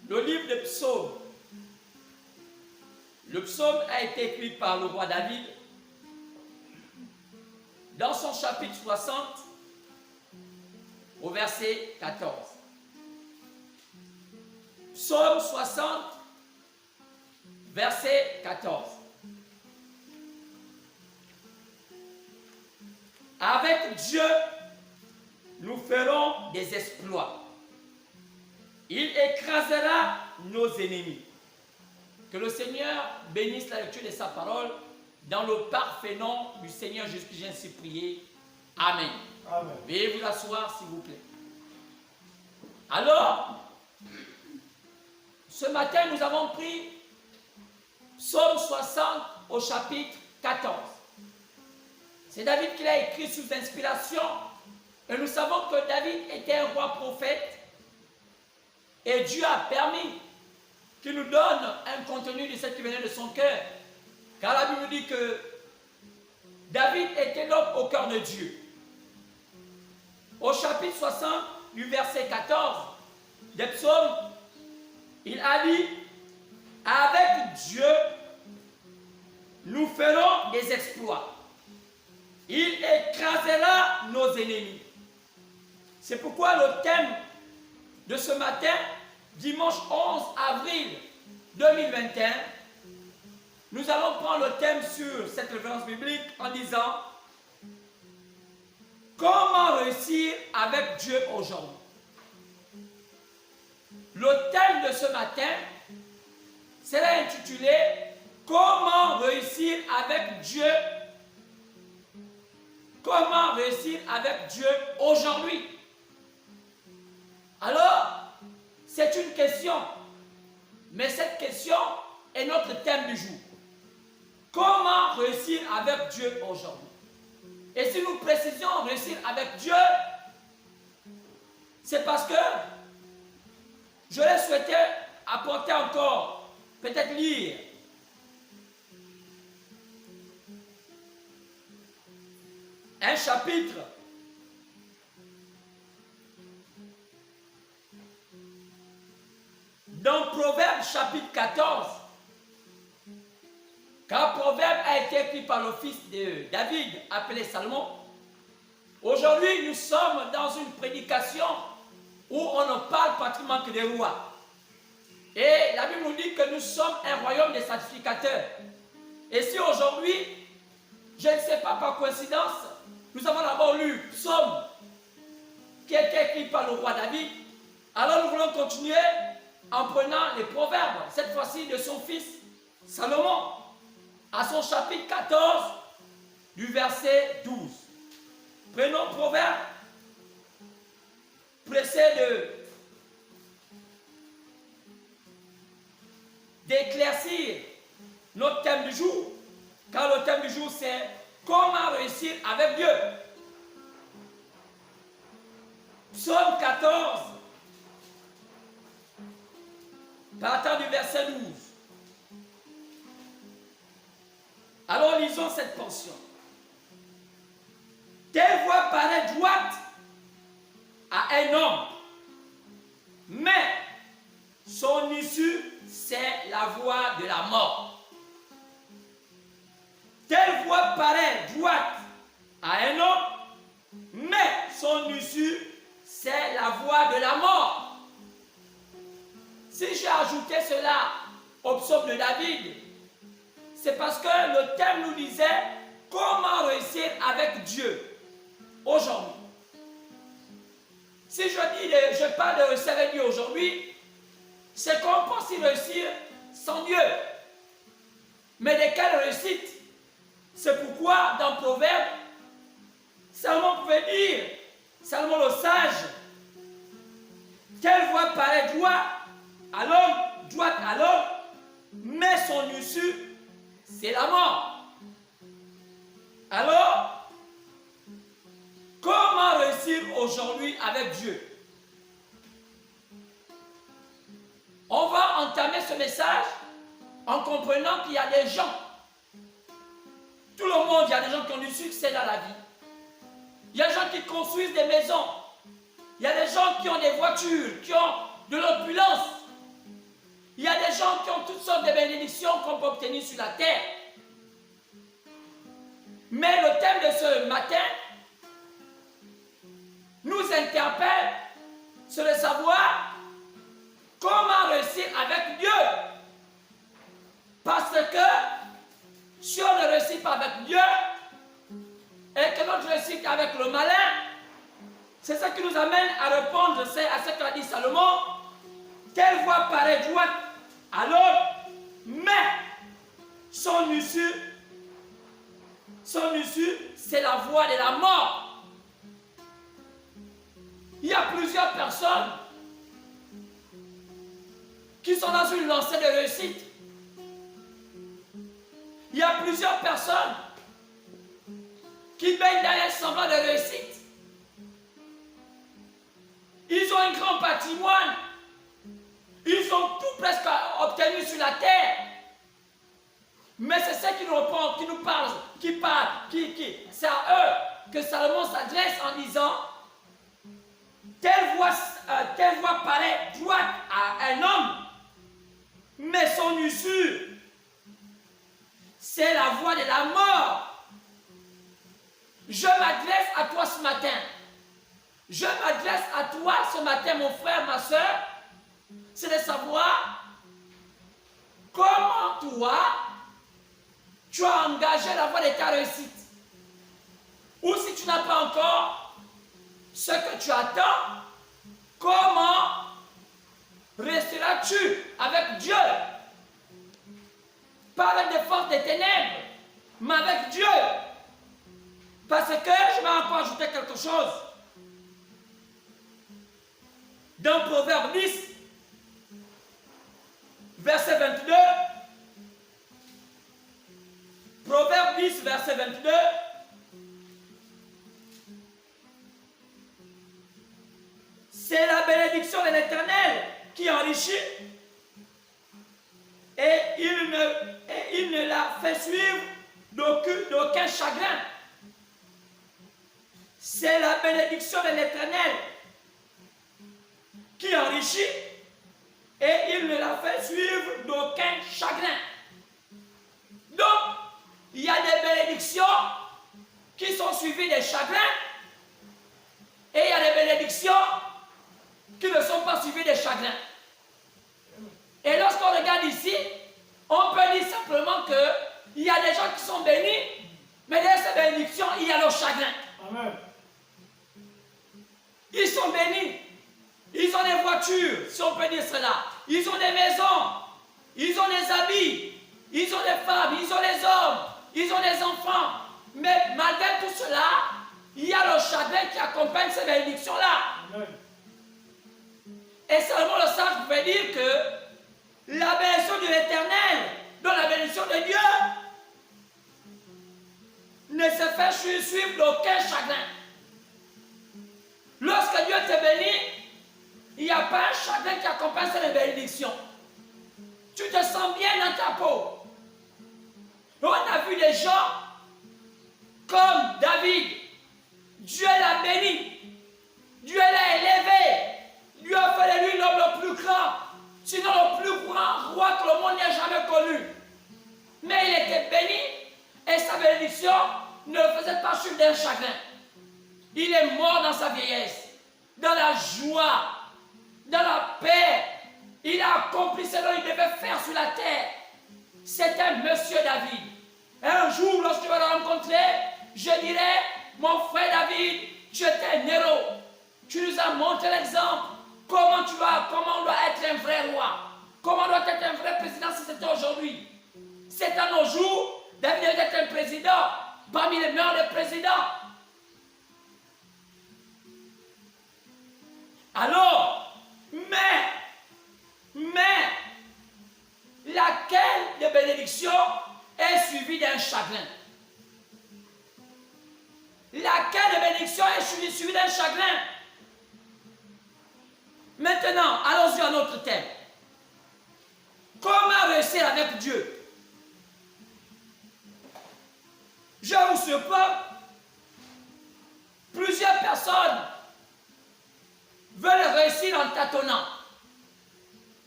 le livre des psaumes. Le psaume a été écrit par le roi David dans son chapitre 60 au verset 14. Psaume 60, verset 14. Avec Dieu, nous ferons des exploits. Il écrasera nos ennemis. Que le Seigneur bénisse la lecture de sa parole dans le parfait nom du Seigneur Jésus que j'ai ainsi prié. Amen. Amen. Veuillez vous asseoir s'il vous plaît. Alors, ce matin nous avons pris Psaume 60 au chapitre 14. C'est David qui l'a écrit sous inspiration. Et nous savons que David était un roi prophète. Et Dieu a permis qu'il nous donne un contenu de ce qui venait de son cœur. Car la Bible nous dit que David était l'homme au cœur de Dieu. Au chapitre 60 du verset 14 des psaumes, il a dit, avec Dieu, nous ferons des exploits. Il écrasera nos ennemis. C'est pourquoi le thème de ce matin, dimanche 11 avril 2021, nous allons prendre le thème sur cette référence biblique en disant comment réussir avec Dieu aujourd'hui. Le thème de ce matin sera intitulé comment réussir avec Dieu. Comment réussir avec Dieu aujourd'hui? Alors, c'est une question, mais cette question est notre thème du jour. Comment réussir avec Dieu aujourd'hui? Et si nous précisons réussir avec Dieu, c'est parce que je l'ai souhaité apporter encore, peut-être lire un chapitre dans Proverbe chapitre 14, car Proverbe a été écrit par le fils de David, appelé Salomon. Aujourd'hui, nous sommes dans une prédication où on ne parle pratiquement que des rois. Et la Bible nous dit que nous sommes un royaume de sacrificateurs. Et si aujourd'hui, je ne sais pas par coïncidence, nous avons d'abord lu Psaume, qui a été écrit par le roi David, alors nous voulons continuer en prenant les proverbes, cette fois-ci de son fils Salomon, à son chapitre 14, du verset 12. Prenons Proverbe, pressé d'éclaircir notre thème du jour, car le thème du jour c'est comment réussir avec Dieu. Psaume 14, partant du verset 12. Alors lisons cette portion. Telle voie paraît droite à un homme, mais son issue, c'est la voie de la mort. Telle voie paraît droite à un homme, mais son issue, c'est la voie de la mort. Si j'ai ajouté cela au psaume de David, c'est parce que le thème nous disait comment réussir avec Dieu aujourd'hui. Si je parle de réussir avec Dieu aujourd'hui, c'est qu'on pense y réussir sans Dieu. Mais de quelle réussite? C'est pourquoi dans Proverbe, Salomon pouvait dire, Salomon le sage, telle voie paraît droite à l'homme, mais son issue, c'est la mort. Alors, comment réussir aujourd'hui avec Dieu? On va entamer ce message en comprenant qu'il y a des gens, tout le monde, il y a des gens qui ont du succès dans la vie. Il y a des gens qui construisent des maisons. Il y a des gens qui ont des voitures, qui ont de l'opulence. Il y a des gens qui ont toutes sortes de bénédictions qu'on peut obtenir sur la terre. Mais le thème de ce matin nous interpelle sur le savoir comment réussir avec Dieu. Parce que si on ne réussit pas avec Dieu et que l'on réussit avec le malin, c'est ça qui nous amène à répondre à ce qu'a dit Salomon. Telle voie paraît droite à l'autre, mais son issue, c'est la voie de la mort. Il y a plusieurs personnes qui sont dans une lancée de réussite. Il y a plusieurs personnes qui baignent dans un semblant de réussite. Ils ont un grand patrimoine. Ils ont tout presque obtenu sur la terre. Mais c'est ça qui nous répond, qui nous parle, c'est à eux que Salomon s'adresse en disant telle voie paraît droite à un homme, mais son usure, c'est la voie de la mort. Je m'adresse à toi ce matin. Je m'adresse à toi ce matin, mon frère, ma soeur. C'est de savoir comment toi, tu as engagé la voie de ta réussite. Ou si tu n'as pas encore ce que tu attends, comment resteras-tu avec Dieu? Pas avec des forces des ténèbres, mais avec Dieu. Parce que je vais encore ajouter quelque chose. Dans Proverbe 10, verset 22, Proverbe 10, verset 22, c'est la bénédiction de l'Éternel qui enrichit et il ne la fait suivre d'aucun chagrin. C'est la bénédiction de l'Éternel qui enrichit et il ne la fait suivre d'aucun chagrin. Donc, il y a des bénédictions qui sont suivies des chagrins et il y a des bénédictions qui ne sont pas suivies des chagrins. Et lorsqu'on regarde ici, on peut dire simplement qu'il y a des gens qui sont bénis, mais derrière ces bénédictions, il y a leur chagrin. Amen. Ils sont bénis. Ils ont des voitures, si on peut dire cela. Ils ont des maisons. Ils ont des habits. Ils ont des femmes. Ils ont des hommes. Ils ont des enfants. Mais malgré tout cela, il y a le chagrin qui accompagne ces bénédictions-là. Et seulement le sage pouvait dire que la bénédiction de l'Éternel, dans la bénédiction de Dieu, ne se fait suivre d'aucun chagrin. Lorsque Dieu te bénit, il n'y a pas un chagrin qui accompagne cette bénédiction. Tu te sens bien dans ta peau. On a vu des gens comme David. Dieu l'a béni. Dieu l'a élevé. Dieu a fait de lui l'homme le plus grand. Sinon le plus grand roi que le monde n'ait jamais connu. Mais il était béni et sa bénédiction ne le faisait pas suivre d'un chagrin. Il est mort dans sa vieillesse, dans la joie, dans la paix. Il a accompli ce dont il devait faire sur la terre. C'était Monsieur David. Et un jour, lorsque je vais le rencontrer, je dirai, mon frère David, tu étais un héros. Tu nous as montré l'exemple. Comment on doit être un vrai roi. Comment on doit être un vrai président si c'était aujourd'hui. C'est à nos jours, David devait être un président, parmi les meilleurs des présidents. Alors, mais, laquelle de bénédiction est suivie d'un chagrin? Laquelle de bénédiction est suivie d'un chagrin? Maintenant, allons-y à notre thème. Comment réussir avec Dieu? Je vous surprends, plusieurs personnes veulent réussir en tâtonnant.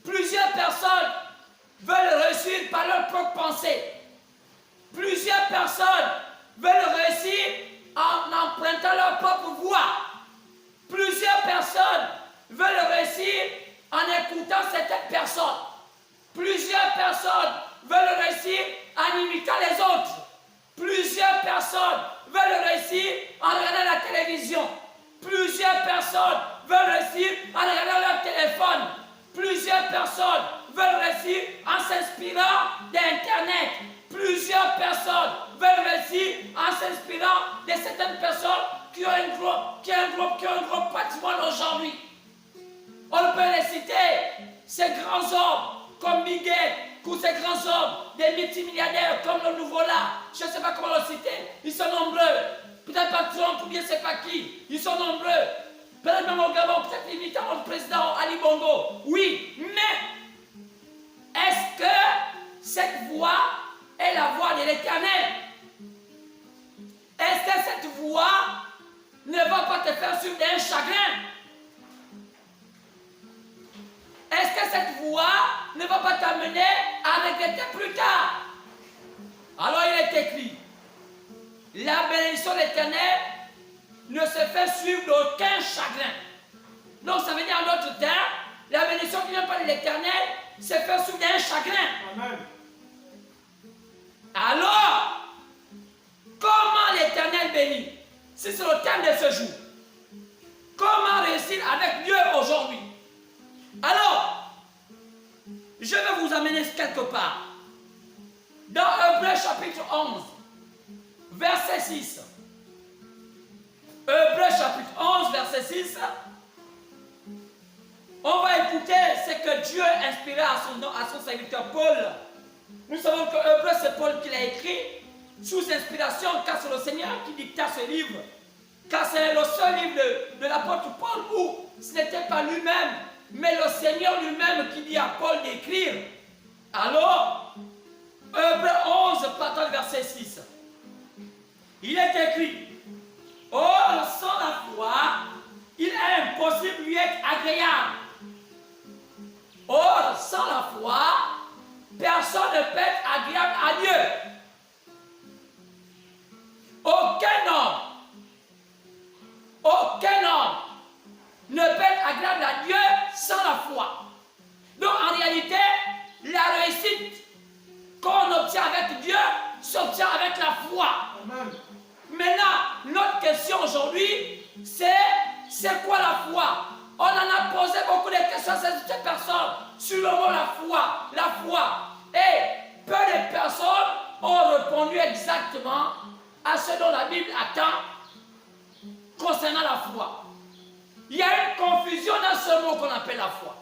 Plusieurs personnes pensée. Plusieurs personnes veulent réussir en empruntant leur propre voie. Plusieurs personnes veulent réussir en écoutant certaines personnes. Plusieurs personnes veulent réussir en imitant les autres. Plusieurs personnes veulent réussir en regardant la télévision. Plusieurs personnes veulent réussir en regardant leur téléphone. Plusieurs personnes veulent réussir en s'inspirant d'Internet. Plusieurs personnes veulent réussir en s'inspirant de certaines personnes qui ont un gros patrimoine aujourd'hui. On peut les citer, ces grands hommes comme Bill Gates, ou ces grands hommes, des multimilliardaires comme le nouveau là, je ne sais pas comment le citer, ils sont nombreux. Peut-être pas Trump ou bien c'est pas qui, ils sont nombreux. Peut-être même au Gabon, peut-être imitant notre président Ali Bongo. Oui, mais est-ce que cette voix est la voix de l'Éternel? Est-ce que cette voix ne va pas te faire suivre d'un chagrin? Est-ce que cette voix ne va pas t'amener à regretter plus tard? Alors il est écrit, la bénédiction de l'Éternel ne se fait suivre d'aucun chagrin. Donc ça veut dire en d'autres termes, la bénédiction qui vient pas de l'Éternel se fait suivre d'un chagrin. Amen. Alors, comment l'Éternel bénit? Si c'est le thème de ce jour. Comment réussir avec Dieu aujourd'hui? Alors, je vais vous amener quelque part. Dans Hébreux chapitre 11, verset 6. Hébreux chapitre 11, verset 6. On va écouter ce que Dieu a inspiré à son serviteur Paul. Nous savons que Hébreux, c'est Paul qui l'a écrit sous inspiration, car c'est le Seigneur qui dicta ce livre. Car c'est le seul livre de l'apôtre Paul où ce n'était pas lui-même, mais le Seigneur lui-même qui dit à Paul d'écrire. Alors, Hébreux 11, partant du verset 6. Il est écrit, or, sans la foi, il est impossible de lui être agréable. Or, sans la foi, personne ne peut être agréable à Dieu. Aucun homme ne peut être agréable à Dieu sans la foi. Donc en réalité, la réussite qu'on obtient avec Dieu s'obtient avec la foi. Amen. Maintenant, notre question aujourd'hui, c'est quoi la foi? On en a posé beaucoup de questions à cette personne sur le mot la foi. La foi. Et peu de personnes ont répondu exactement à ce dont la Bible attend concernant la foi. Il y a une confusion dans ce mot qu'on appelle la foi.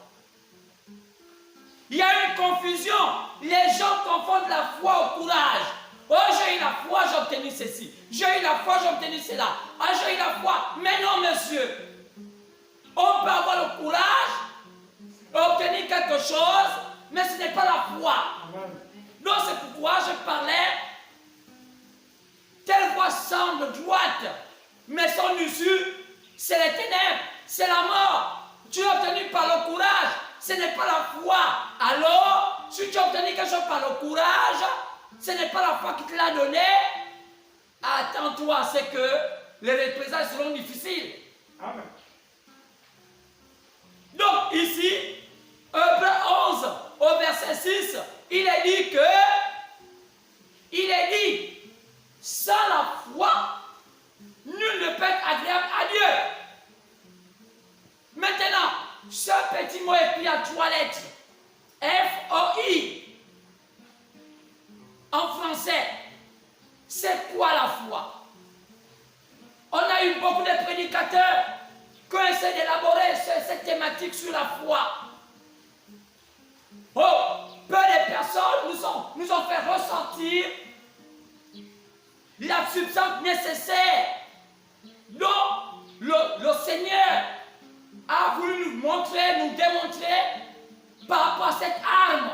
Il y a une confusion. Les gens confondent la foi au courage. Oh, j'ai eu la foi, j'ai obtenu ceci. J'ai eu la foi, j'ai obtenu cela. Ah, j'ai eu la foi. Mais non, monsieur. On peut avoir le courage, obtenir quelque chose, mais ce n'est pas la foi. Donc c'est pourquoi je parlais. Telle voie semble droite, mais son issue, c'est les ténèbres, c'est la mort. Tu as obtenu par le courage, ce n'est pas la foi. Alors, si tu as obtenu quelque chose par le courage, ce n'est pas la foi qui te l'a donné. Attends-toi à ce que les représailles seront difficiles. Amen. Donc ici, Hébreux 11, au verset 6, il est dit, sans la foi, nul ne peut être agréable à Dieu. Maintenant, ce petit mot écrit à 3 lettres, F-O-I, en français, c'est quoi la foi? On a eu beaucoup de prédicateurs qui ont essayé d'élaborer cette thématique sur la foi. Oh, peu de personnes nous ont fait ressentir la substance nécessaire dont le Seigneur a voulu nous montrer, nous démontrer par rapport à cette arme.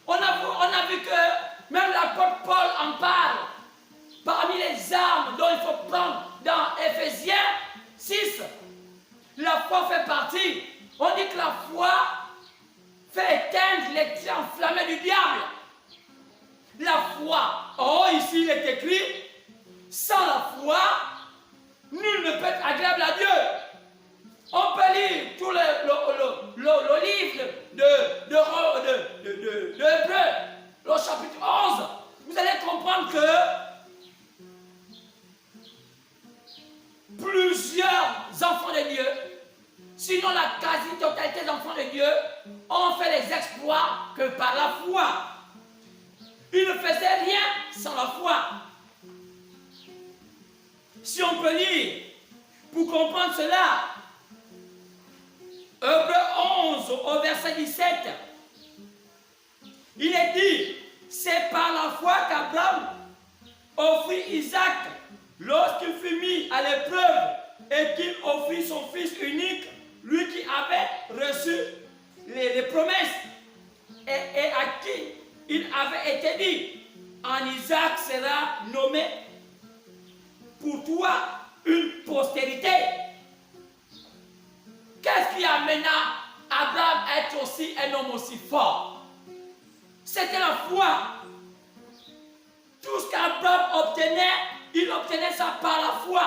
On a vu que même l'apôtre Paul en parle. Parmi les armes dont il faut prendre dans Éphésiens 6, la foi fait partie. On dit que la foi fait éteindre les traits enflammés du diable. écrit, sans la foi, nul ne peut être agréable à Dieu. On peut lire tout le livre de Hébreux, le chapitre 11. Vous allez comprendre que plusieurs enfants de Dieu, sinon la quasi-totalité des enfants de Dieu, ont fait les exploits que par la foi. Ils ne faisaient rien sans la foi. Si on peut lire, pour comprendre cela, Hébreux 11 au verset 17, il est dit, c'est par la foi qu'Abraham offrit Isaac lorsqu'il fut mis à l'épreuve et qu'il offrit son fils unique, lui qui avait reçu les promesses et à qui il avait été dit, en Isaac sera nommé pour toi une postérité. Qu'est-ce qui amena Abraham à être aussi un homme aussi fort? C'était la foi. Tout ce qu'Abraham obtenait, il obtenait ça par la foi.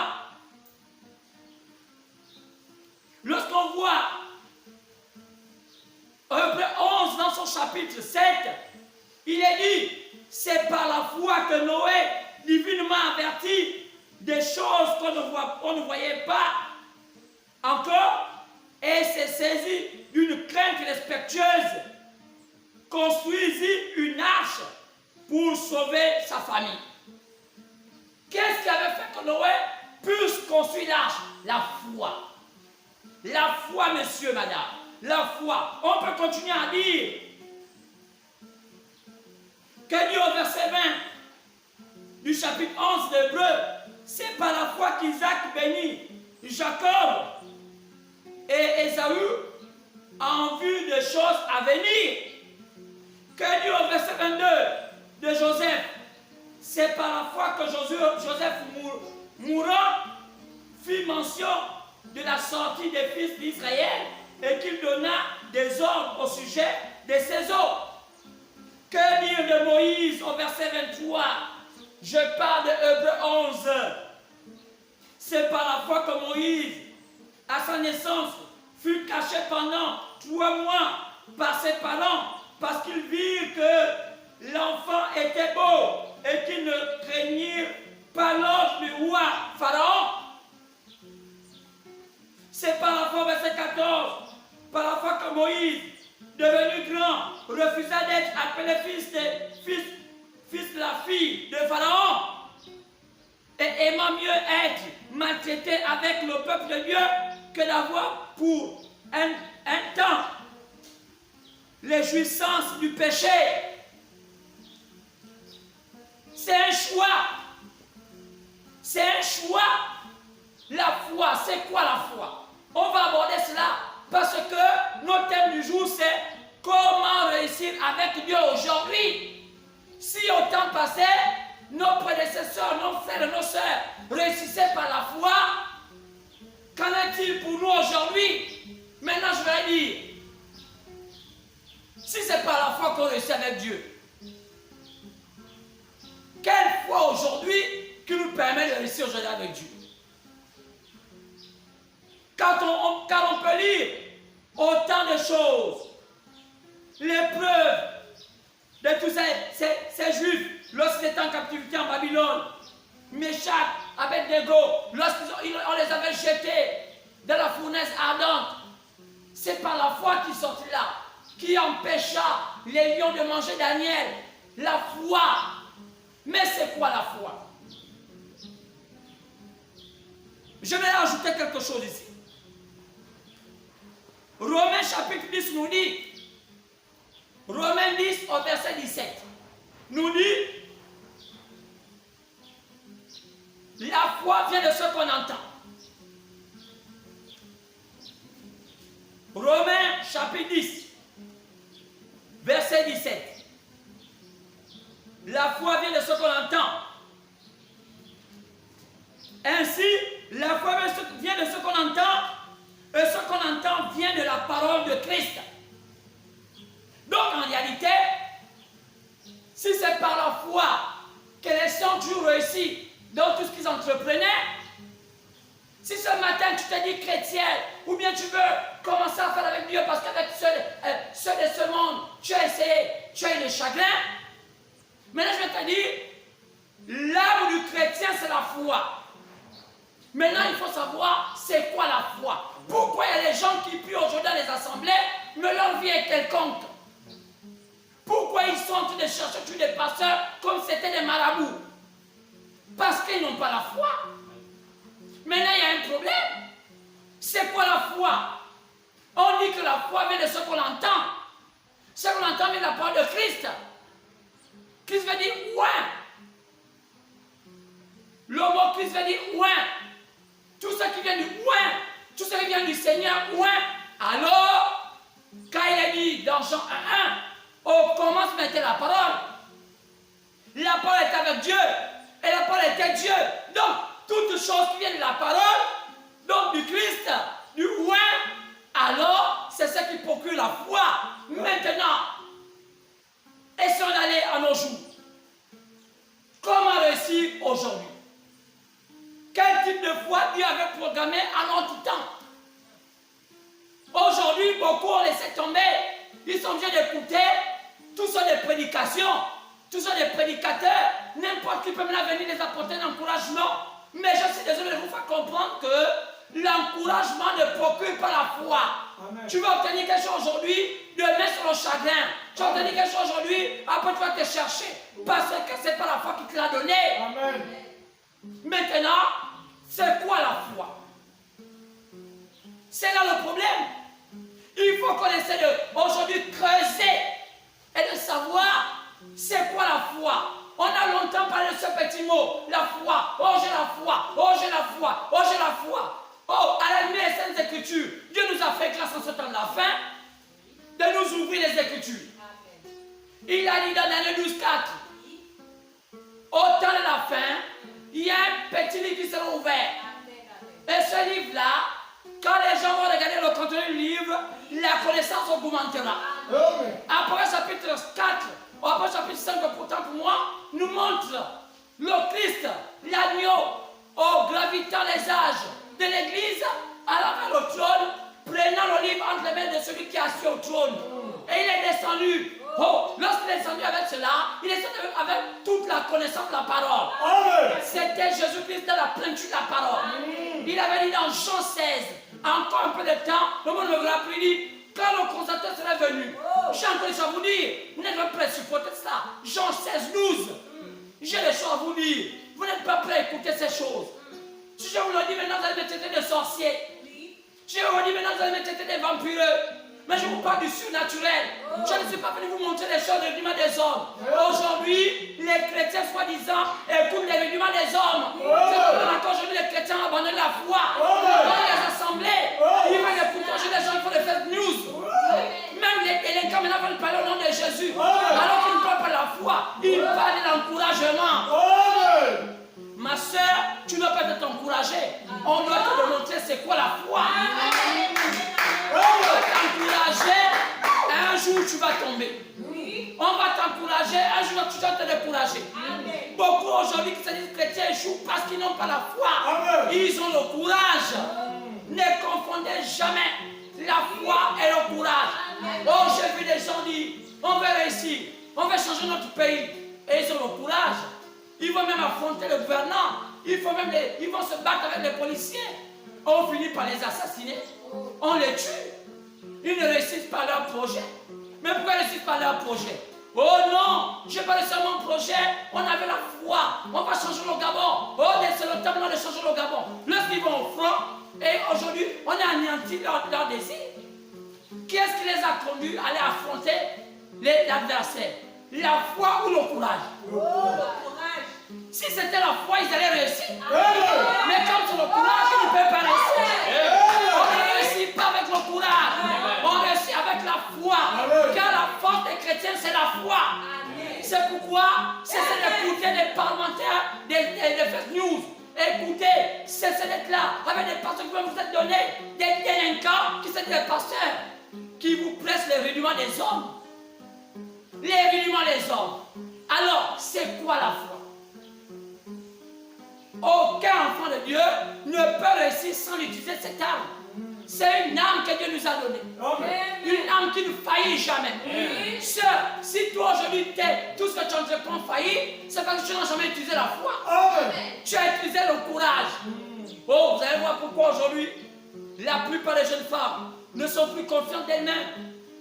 Lorsqu'on voit Hébreux 11 dans son chapitre 7, il est dit, c'est par la foi que Noé, divinement averti des choses qu'on ne voyait pas encore, et s'est saisi d'une crainte respectueuse, construisit une arche pour sauver sa famille. Qu'est-ce qui avait fait que Noé puisse construire l'arche? La foi. La foi, monsieur, madame. La foi. On peut continuer à dire que dit au verset 20 du chapitre 11 d'Hébreux, c'est par la foi qu'Isaac bénit Jacob et Ésaü en vue des choses à venir. Que dit au verset 22 de Joseph, c'est par la foi que Joseph mourant fit mention de la sortie des fils d'Israël et qu'il donna des ordres au sujet de ses eaux. Que dire de Moïse au verset 23? Je parle de Hébreux 11. C'est par la foi que Moïse, à sa naissance, fut caché pendant 3 mois par ses parents parce qu'ils virent que l'enfant était beau et qu'ils ne craignirent pas l'ordre du roi Pharaon. C'est par la foi, verset 14, par la foi que Moïse, devenu grand, refusa d'être appelé fils de la fille de Pharaon et aimant mieux être maltraité avec le peuple de Dieu que d'avoir pour un temps les jouissances du péché. C'est un choix. C'est un choix. La foi, c'est quoi la foi? On va aborder cela parce que notre thème du jour, c'est comment réussir avec Dieu aujourd'hui. Si au temps passé, nos prédécesseurs, nos frères et nos sœurs réussissaient par la foi, qu'en est-il pour nous aujourd'hui? Maintenant, je vais dire, si c'est par la foi qu'on réussit avec Dieu, quelle foi aujourd'hui qui nous permet de réussir aujourd'hui avec Dieu? Car on peut lire autant de choses, l'épreuve de tous ces juifs lorsqu'ils étaient en captivité en Babylone, Méchac, Abednego, lorsqu'on les avait jetés dans la fournaise ardente, c'est par la foi qu'ils sont là, qui empêcha les lions de manger Daniel. La foi. Mais c'est quoi la foi? Je vais ajouter quelque chose ici. Romains chapitre 10 nous dit, Romains 10 au verset 17, nous dit, la foi vient de ce qu'on entend. Romains chapitre 10, verset 17. La foi vient de ce qu'on entend. Ainsi, la foi vient de ce qu'on entend, et ce qu'on entend vient de la parole de Christ. Donc en réalité, si c'est par la foi que les saints ont toujours réussi dans tout ce qu'ils entreprenaient. Si ce matin tu te dis chrétien, ou bien tu veux commencer à faire avec Dieu parce qu'avec ceux de ce monde, tu as essayé, tu as eu des chagrins. Maintenant je vais te dire, l'âme du chrétien c'est la foi. Maintenant il faut savoir c'est quoi la foi. Pourquoi il y a des gens qui prient aujourd'hui dans les assemblées, mais leur vie est quelconque. Pourquoi ils sont en train de chercher tous des pasteurs comme c'était des marabouts? Parce qu'ils n'ont pas la foi. Maintenant, il y a un problème. C'est quoi la foi? On dit que la foi vient de ce qu'on entend. Ce qu'on entend vient de la parole de Christ. Christ veut dire ouais. Le mot Christ veut dire ouais. Tout ce qui vient du ouais, tout ce qui vient du Seigneur, ouais. Alors, quand il est dit dans Jean 1:1, au commencement était la parole. La parole est avec Dieu. Et la parole était Dieu. Donc, toutes choses qui viennent de la parole, donc du Christ, du ouais, alors c'est ce qui procure la foi. Maintenant, essayons d'aller à nos jours. Comment réussir aujourd'hui? Quel type de foi Dieu avait programmé à notre temps? Aujourd'hui, beaucoup ont laissé tomber. Ils sont obligés d'écouter. Tous sont des prédications. Tous sont des prédicateurs. N'importe qui peut maintenant venir les apporter un encouragement. Mais je suis désolé de vous faire comprendre que l'encouragement ne procure pas la foi. Amen. Tu vas obtenir quelque chose aujourd'hui, demain sur le chagrin. Tu vas obtenir quelque chose aujourd'hui, après tu vas te chercher. Parce que ce n'est pas la foi qui te l'a donné. Amen. Maintenant, c'est quoi la foi? C'est là le problème. Il faut qu'on essaie de aujourd'hui creuser et de savoir c'est quoi la foi. On a longtemps parlé de ce petit mot, la foi. Oh, j'ai la foi. Oh, j'ai la foi. Oh, j'ai la foi. Oh, à la lumière des Saintes Écritures, Dieu nous a fait grâce en ce temps de la fin de nous ouvrir les Écritures. Il a dit dans Daniel 12:4, au temps de la fin, il y a un petit livre qui sera ouvert. Et ce livre-là, quand les gens vont regarder le contenu du livre, la connaissance augmentera. Après chapitre 4, après chapitre 5, pourtant pour moi, nous montre le Christ, l'agneau, gravitant les âges de l'Église, allant vers le trône, prenant le livre entre les mains de celui qui est assis au trône. Et il est descendu. Lorsqu'il est descendu avec cela, il est descendu avec toute la connaissance de la parole. C'était Jésus-Christ dans la plénitude de la parole. Il avait dit dans Jean 16, encore un peu de temps, le monde me verra plus dit, quand le consommateur sera venu, j'ai encore des choses à vous dire. Vous n'êtes pas prêts à supporter cela. Jean 16, 12. J'ai des choses à vous dire. Vous n'êtes pas prêts à écouter ces choses. Si je vous le dis maintenant, vous allez me traiter de sorcier. Si je vous le dis maintenant, vous allez me traiter de vampireux. Mais je vous parle du surnaturel. Je ne suis pas venu vous montrer les choses de l'humain des hommes. Aujourd'hui, les chrétiens soi-disant écoutent les rudiments des hommes. C'est comme aujourd'hui les chrétiens ont abandonné la foi. Dans les assemblées, ils veulent écouter aujourd'hui les gens qui font des fake news. Même les délinquants maintenant veulent parler au nom de Jésus. Alors qu'ils ne parlent pas de la foi, ils parlent de l'encouragement. Ma soeur, tu ne dois pas t'encourager. On doit te démontrer c'est quoi la foi. On va t'encourager, un jour tu vas tomber. On va t'encourager, un jour tu vas te décourager. Beaucoup aujourd'hui qui se disent chrétiens échouent parce qu'ils n'ont pas la foi. Ils ont le courage. Ne confondez jamais la foi et le courage. Oh, j'ai vu des gens dire, on veut réussir, on veut changer notre pays. Et ils ont le courage. Ils vont même affronter le gouvernement. Ils vont se battre avec les policiers. On finit par les assassiner. On les tue. Ils ne réussissent pas leur projet. Mais pourquoi ils ne réussissent pas leur projet? Oh non, je n'ai pas réussi mon projet. On avait la foi. On va changer le Gabon. Oh, c'est le temps de changer le Gabon. Lorsqu'ils vont au front, et aujourd'hui, on a anéanti leur désir. Qui est-ce qui les a conduits à aller affronter l'adversaire? La foi ou le courage? Le courage. Si c'était la foi, ils allaient réussir. Mais comme c'est le courage, ils ne peuvent pas réussir. On ne réussit pas avec le courage. On réussit avec la foi. Car la force des chrétiens, c'est la foi. C'est pourquoi cessez d'écouter des parlementaires, des fake news. Écoutez, cessez d'être là avec des pasteurs qui vont vous être donnés, des délinquants qui sont des pasteurs qui vous pressent les rudiments des hommes. Les rudiments des hommes. Alors, c'est quoi la foi? Aucun enfant de Dieu ne peut réussir sans utiliser cette arme. C'est une arme que Dieu nous a donnée. Une arme qui ne faillit jamais. Si toi aujourd'hui, tout ce que tu entreprends faillit, c'est parce que tu n'as jamais utilisé la foi. Tu as utilisé le courage. Oh, vous allez voir pourquoi aujourd'hui, la plupart des jeunes femmes ne sont plus confiantes d'elles-mêmes.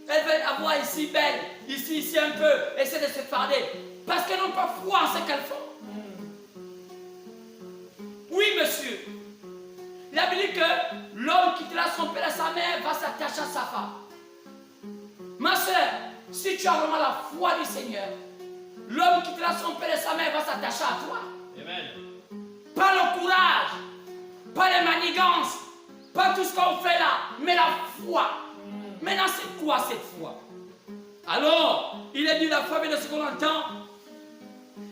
Elles veulent avoir ici belle, ici un peu, essayer de se farder. Parce qu'elles n'ont pas foi en ce qu'elles font. Oui, monsieur. La Bible dit que l'homme quittera son père et sa mère va s'attacher à sa femme. Ma soeur, si tu as vraiment la foi du Seigneur, l'homme quittera son père et sa mère va s'attacher à toi. Amen. Pas le courage, pas les manigances, pas tout ce qu'on fait là, mais la foi. Maintenant, c'est quoi cette foi? Alors, il est dit la foi vient de ce qu'on entend.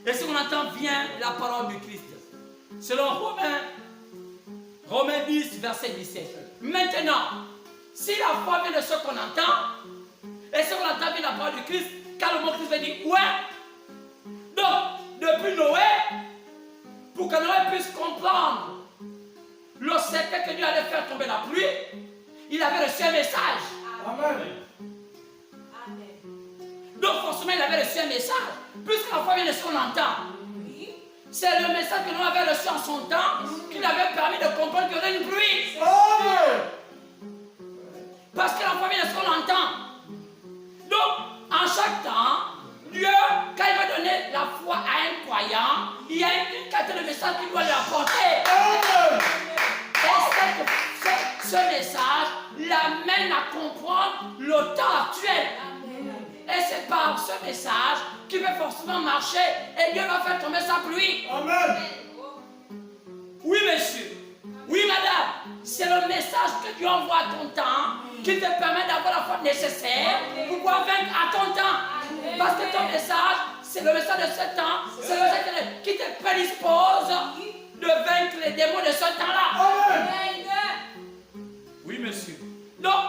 Et ce qu'on entend vient de la parole du Christ. Selon Romains 10, verset 17. Maintenant, si la foi vient de ce qu'on entend, et ce qu'on entend vient de la parole du Christ, car le mot Christ veut dire ouais. Donc, depuis Noé, pour que Noé puisse comprendre le secret que Dieu allait faire tomber la pluie, il avait reçu un message. Amen. Donc forcément il avait reçu un message. Puisque la foi vient de ce qu'on entend. C'est le message que nous avions reçu en son temps qui lui avait permis de comprendre qu'il y aurait une pluie. Parce que la foi vient de ce qu'on entend. Donc en chaque temps, Dieu, quand il va donner la foi à un croyant, il y a une quantité de messages qu'il doit lui apporter. Et ce message l'amène à comprendre le temps actuel. Et c'est par ce message qu'il va forcément marcher et Dieu va faire tomber sa pluie. Amen. Oui, monsieur. Oui, madame. C'est le message que Dieu envoie à ton temps qui te permet d'avoir la foi nécessaire pour pouvoir vaincre à ton temps. Parce que ton message, c'est le message de ce temps, c'est le message qui te prédispose de vaincre les démons de ce temps-là. Amen. Oui, monsieur. Donc,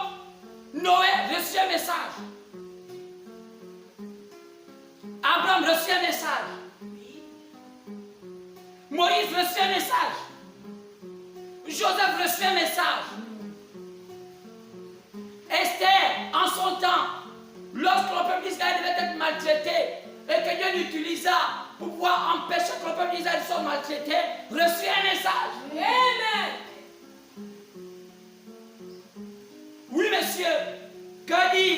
Noé reçut un message. Abraham reçut un message. Moïse reçut un message. Joseph reçut un message. Esther, en son temps, lorsque le peuple d'Israël devait être maltraité et que Dieu l'utilisa pour pouvoir empêcher que le peuple d'Israël soit maltraité, reçut un message. Amen. Oui, monsieur, que dit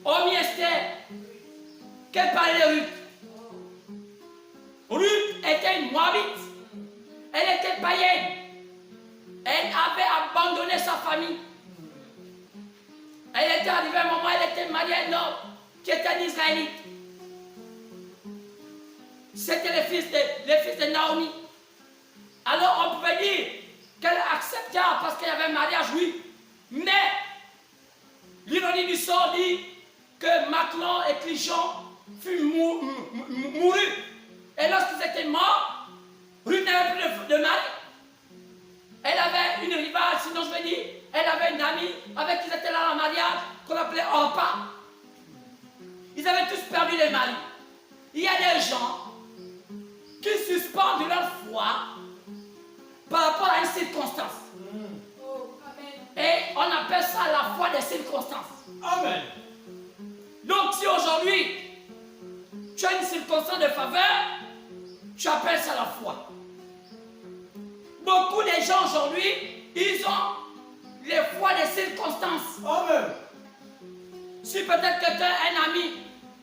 Omi Esther? Qu'elle parlait de Ruth? Ruth était une Moabite. Elle était païenne. Elle avait abandonné sa famille. Elle était arrivée à un moment, elle était mariée à un homme qui était un Israélite. C'était le fils de Naomi. Alors on pouvait dire qu'elle accepta parce qu'il y avait un mariage, oui. Mais l'ironie du sort dit que Maclon et Clichon furent mourus. Et lorsqu'ils étaient morts, Ruth n'avait plus de mari. Elle avait une rivale, sinon je vais dire, elle avait une amie avec qui ils étaient là en mariage, qu'on appelait Orpa. Ils avaient tous perdu les maris. Il y a des gens qui suspendent leur foi par rapport à une circonstance. Et on appelle ça la foi des circonstances. Amen. Donc si aujourd'hui, tu as une circonstance de faveur, tu appelles ça la foi. Beaucoup de gens aujourd'hui, ils ont les foi des circonstances. Amen. Si peut-être quelqu'un, un ami,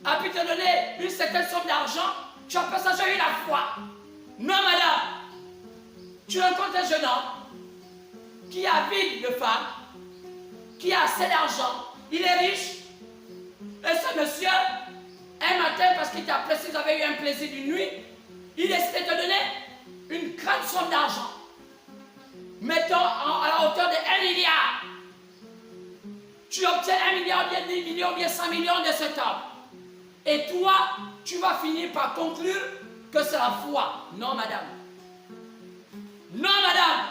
a pu te donner une certaine somme d'argent, tu appelles ça j'ai eu la foi. Non, madame. Tu rencontres un jeune homme qui a vide de femme, qui a assez d'argent, il est riche. Et ce monsieur, un matin, parce qu'il t'a apprécié, vous avez eu un plaisir d'une nuit, il décide de te donner une grande somme d'argent. Mettons à la hauteur de 1 milliard. Tu obtiens 1 milliard, bien 10 millions, bien 100 millions de cet homme. Et toi, tu vas finir par conclure que c'est la foi. Non, madame. Non, madame.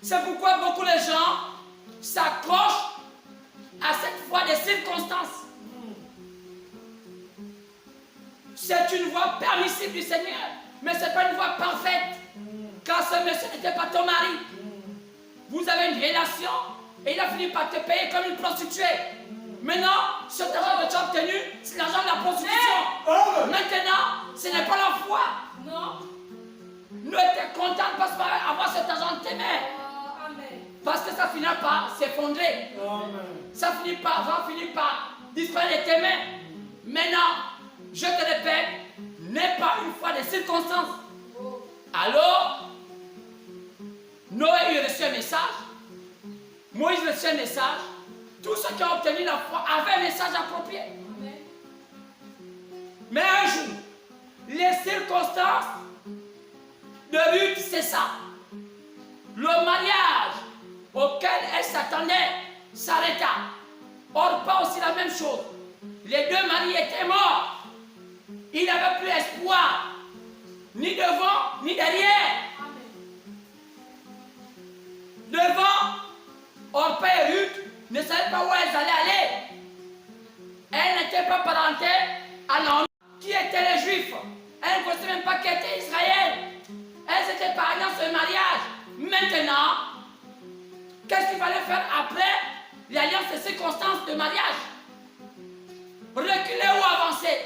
C'est pourquoi beaucoup de gens s'accrochent à cette foi des circonstances. C'est une voie permissible du Seigneur. Mais ce n'est pas une voie parfaite. Car ce monsieur n'était pas ton mari. Vous avez une relation et il a fini par te payer comme une prostituée. Maintenant, cet argent que tu as obtenu, c'est l'argent de la prostitution. Maintenant, ce n'est pas la foi. Non. Ne t'es contente pas d'avoir cet argent de tes mains. Parce que ça finira par s'effondrer. Ça va finir par disparaître de tes mains. Maintenant, je te répète, n'est pas une foi de circonstances. Alors, Noé a reçu un message. Moïse a reçu un message. Tous ceux qui ont obtenu la foi avaient un message approprié. Mais un jour, les circonstances de Ruth, c'est ça. Le mariage auquel elle s'attendait s'arrêta. Or, pas aussi la même chose. Les deux maris étaient morts. Il n'avait plus espoir, ni devant, ni derrière. Devant, Orpa et Ruth ne savaient pas où elles allaient aller. Elles n'étaient pas parentées à Naomi, qui étaient les Juifs. Elles ne connaissaient même pas qui était Israël. Elles étaient par alliance de mariage. Maintenant, qu'est-ce qu'il fallait faire après l'alliance de circonstances de mariage? Reculer ou avancer?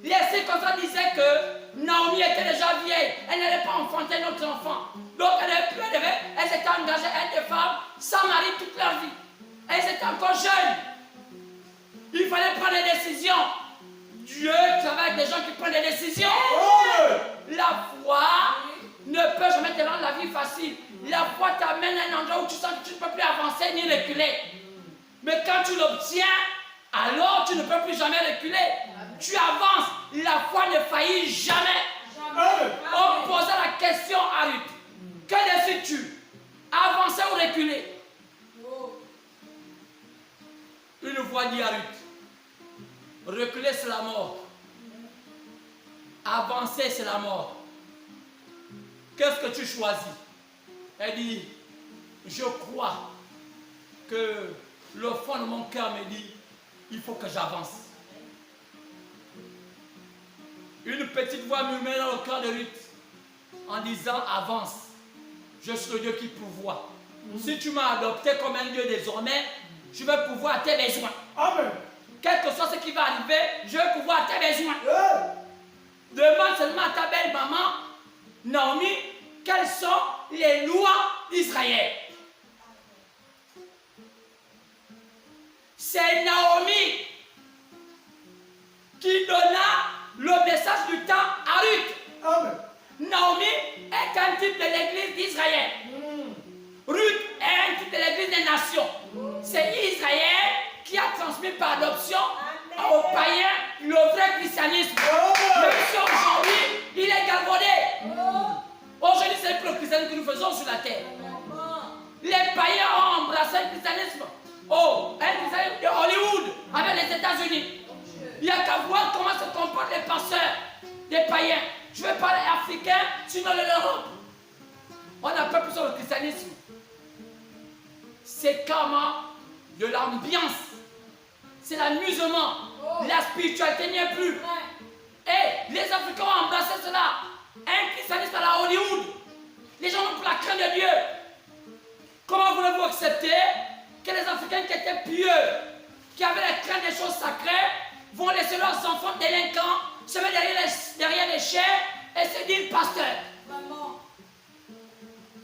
Les circonstances disaient que Naomi était déjà vieille. Elle n'allait pas enfanter notre enfant. Donc elles étaient engagées à être des femmes sans mari toute leur vie. Elles étaient encore jeunes. Il fallait prendre des décisions. Dieu travaille avec des gens qui prennent des décisions. La foi ne peut jamais te rendre la vie facile. La foi t'amène à un endroit où tu sens que tu ne peux plus avancer ni reculer. Mais quand tu l'obtiens, alors tu ne peux plus jamais reculer. Tu avances. La foi ne faillit jamais. On posa la question à Ruth. Que décides-tu? Avancer ou reculer? Une voix dit à Ruth. Reculer, c'est la mort. Avancer, c'est la mort. Qu'est-ce que tu choisis? Elle dit, je crois que le fond de mon cœur me dit, il faut que j'avance. Une petite voix murmurait dans le cœur de Ruth en disant, avance. Je suis le Dieu qui pourvoit. Si tu m'as adopté comme un Dieu désormais, je vais pouvoir à tes besoins. Amen. Quel que soit ce qui va arriver, je vais pouvoir à tes besoins. Demande seulement à ta belle maman, Naomi, quelles sont les lois d'Israël. C'est Naomi qui donna le message du temps à Ruth. Amen. Naomi est un type de l'église d'Israël. Ruth est un type de l'église des nations. C'est Israël qui a transmis par adoption aux païens le vrai christianisme. Même si aujourd'hui, il est galvaudé. Aujourd'hui, c'est le christianisme que nous faisons sur la terre. Les païens ont embrassé le christianisme. Oh, un christianisme de Hollywood avec les États-Unis. Il n'y a qu'à voir comment se comportent les pasteurs des païens. Je veux parler africain, sinon de l'Europe. On n'a pas plus sur le christianisme. C'est comment de l'ambiance. C'est l'amusement. La spiritualité n'y est plus. Et les Africains ont embrassé cela. Un christianisme à la Hollywood. Les gens ont pour la crainte de Dieu. Comment voulez-vous accepter que les Africains qui étaient pieux, qui avaient la crainte des choses sacrées, vont laisser leurs enfants délinquants se mettre derrière les chairs et se dire pasteur? Maman.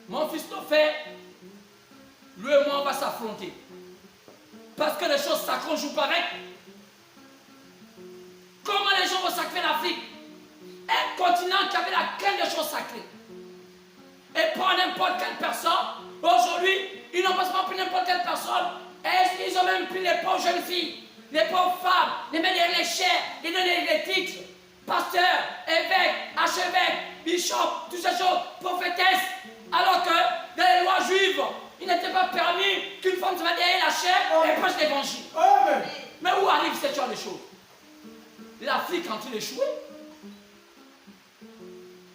Mon fils Tophet, lui et moi on va s'affronter. Parce que les choses sacrées on ne joue pas avec. Comment les gens vont sacrer l'Afrique? Un continent qui avait la crainte des choses sacrées. Et pas n'importe quelle personne. Aujourd'hui, ils n'ont pas seulement pris n'importe quelle personne. Et ils ont même pris les pauvres jeunes filles, les pauvres femmes, les mettre derrière les chairs, les donner les titres. Pasteur, évêque, archevêque, bishop, toutes ces choses, prophétesse. Alors que dans les lois juives, il n'était pas permis qu'une femme se mette derrière la chair et prêche l'évangile. Mais où arrive cette genre de choses? L'Afrique a en train d'échouer.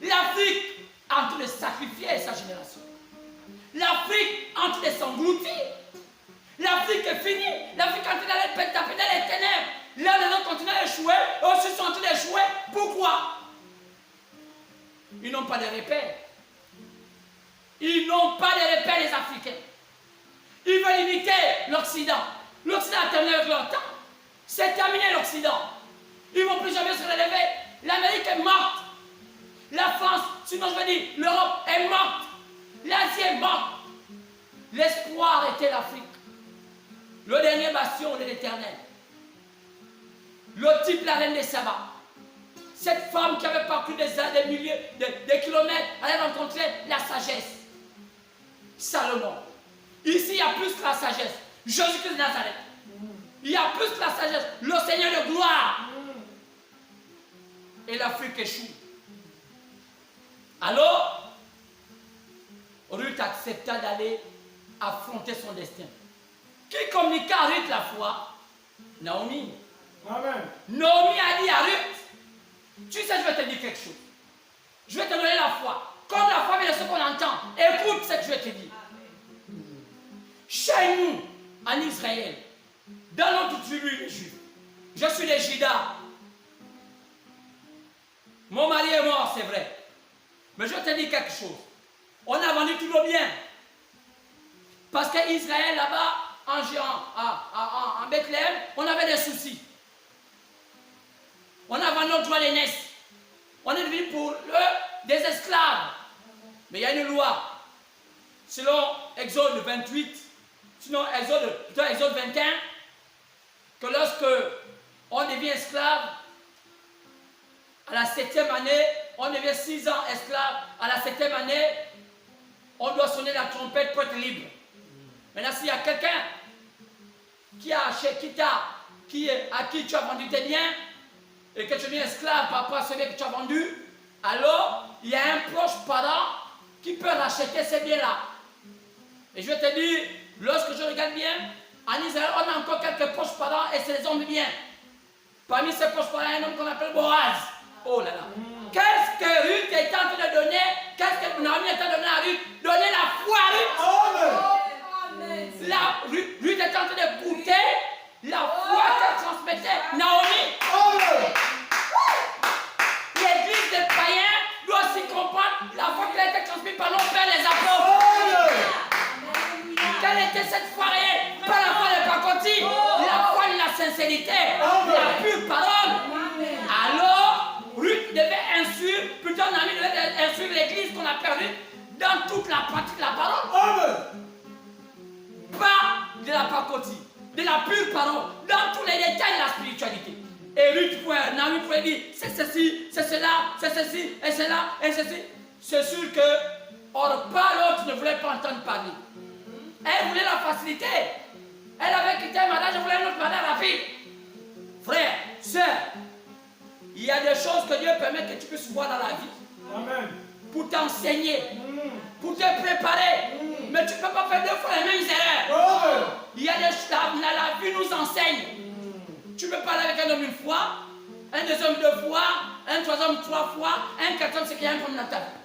L'Afrique a en train de sacrifier sa génération. L'Afrique a en train de s'engloutir. L'Afrique est finie. L'Afrique est en train d'aller taper dans les ténèbres. Là, les autres continuent à échouer. Eux aussi sont en train d'échouer. Pourquoi? Ils n'ont pas de repères. Ils n'ont pas de repères, les Africains. Ils veulent imiter l'Occident. L'Occident a terminé avec leur temps. C'est terminé l'Occident. Ils ne vont plus jamais se relever. L'Amérique est morte. La France, sinon je veux dire, l'Europe est morte. L'Asie est morte. L'espoir était l'Afrique. Le dernier bastion de l'Éternel. Le type, la reine des sabbats. Cette femme qui avait parcouru des milliers de kilomètres, allait rencontrer la sagesse. Salomon. Ici, il y a plus que la sagesse. Jésus-Christ de Nazareth. Il y a plus que la sagesse. Le Seigneur de gloire. Et l'Afrique échoue. Alors, Ruth accepta d'aller affronter son destin. Qui communiqua à Ruth la foi? Naomi. Amen. Naomi a dit à Ruth, tu sais, je vais te dire quelque chose. Je vais te donner la foi. Comme la foi vient de ce qu'on entend. Écoute ce que je vais te dire. Chez nous, en Israël, dans notre tribu les Juifs, je suis les Judas. Mon mari est mort, c'est vrai. Mais je vais te dire quelque chose. On a vendu tous nos biens. Parce qu'Israël, là-bas, en Bethléem, on avait des soucis. On a vendu notre droit d'aînesse. On est devenu pour eux des esclaves. Mais il y a une loi. Selon Exode 28, sinon Exode 21, que lorsque on devient esclave, à la 7e année, on devient 6 ans esclave. À la 7e année, on doit sonner la trompette pour être libre. Maintenant, s'il y a quelqu'un à qui tu as vendu tes biens et que tu deviens esclave par rapport à celui que tu as vendu, alors il y a un proche parent qui peut racheter ces biens-là. Et je vais te dire, lorsque je regarde bien, en Israël, on a encore quelques proches parents et c'est les hommes bien. Parmi ces proches parents, il y a un homme qu'on appelle Boaz. Oh là là. Qu'est-ce que Ruth est en train de donner? Qu'est-ce que Naomi est en train de donner à Ruth? Donner la foi à Ruth. Ruth est en train d'écouter la foi qu'elle transmettait Naomi. L'église des païens doit aussi comprendre la foi qui a été transmise par nos pères les apôtres. Quelle était cette foi réelle? Pas la foi de pacotille, la foi de la sincérité, la pure parole. Alors, Ruth devait instruire, plutôt Naomi devait instruire l'église qu'on a perdue dans toute la pratique de la parole. Pas de la pacotille, de la pure parole, dans tous les détails de la spiritualité. Et Ruth, Naomi pouvait dire, c'est ceci, c'est cela, c'est ceci, et cela, et ceci. C'est sûr que Orpa, l'autre, ne voulait pas entendre parler. Elle voulait la facilité. Elle avait quitté un mariage, elle voulait un autre mariage rapide. Frère, sœur, il y a des choses que Dieu permet que tu puisses voir dans la vie. Amen. Pour t'enseigner, pour te préparer. Mais tu ne peux pas faire 2 fois les mêmes erreurs. Il y a des choses, la vie nous enseigne. Tu peux parler avec un homme 1 fois, un deuxième 2 fois, un troisième 3 fois, un quatrième, c'est qu'il y a un problème dans ta vie.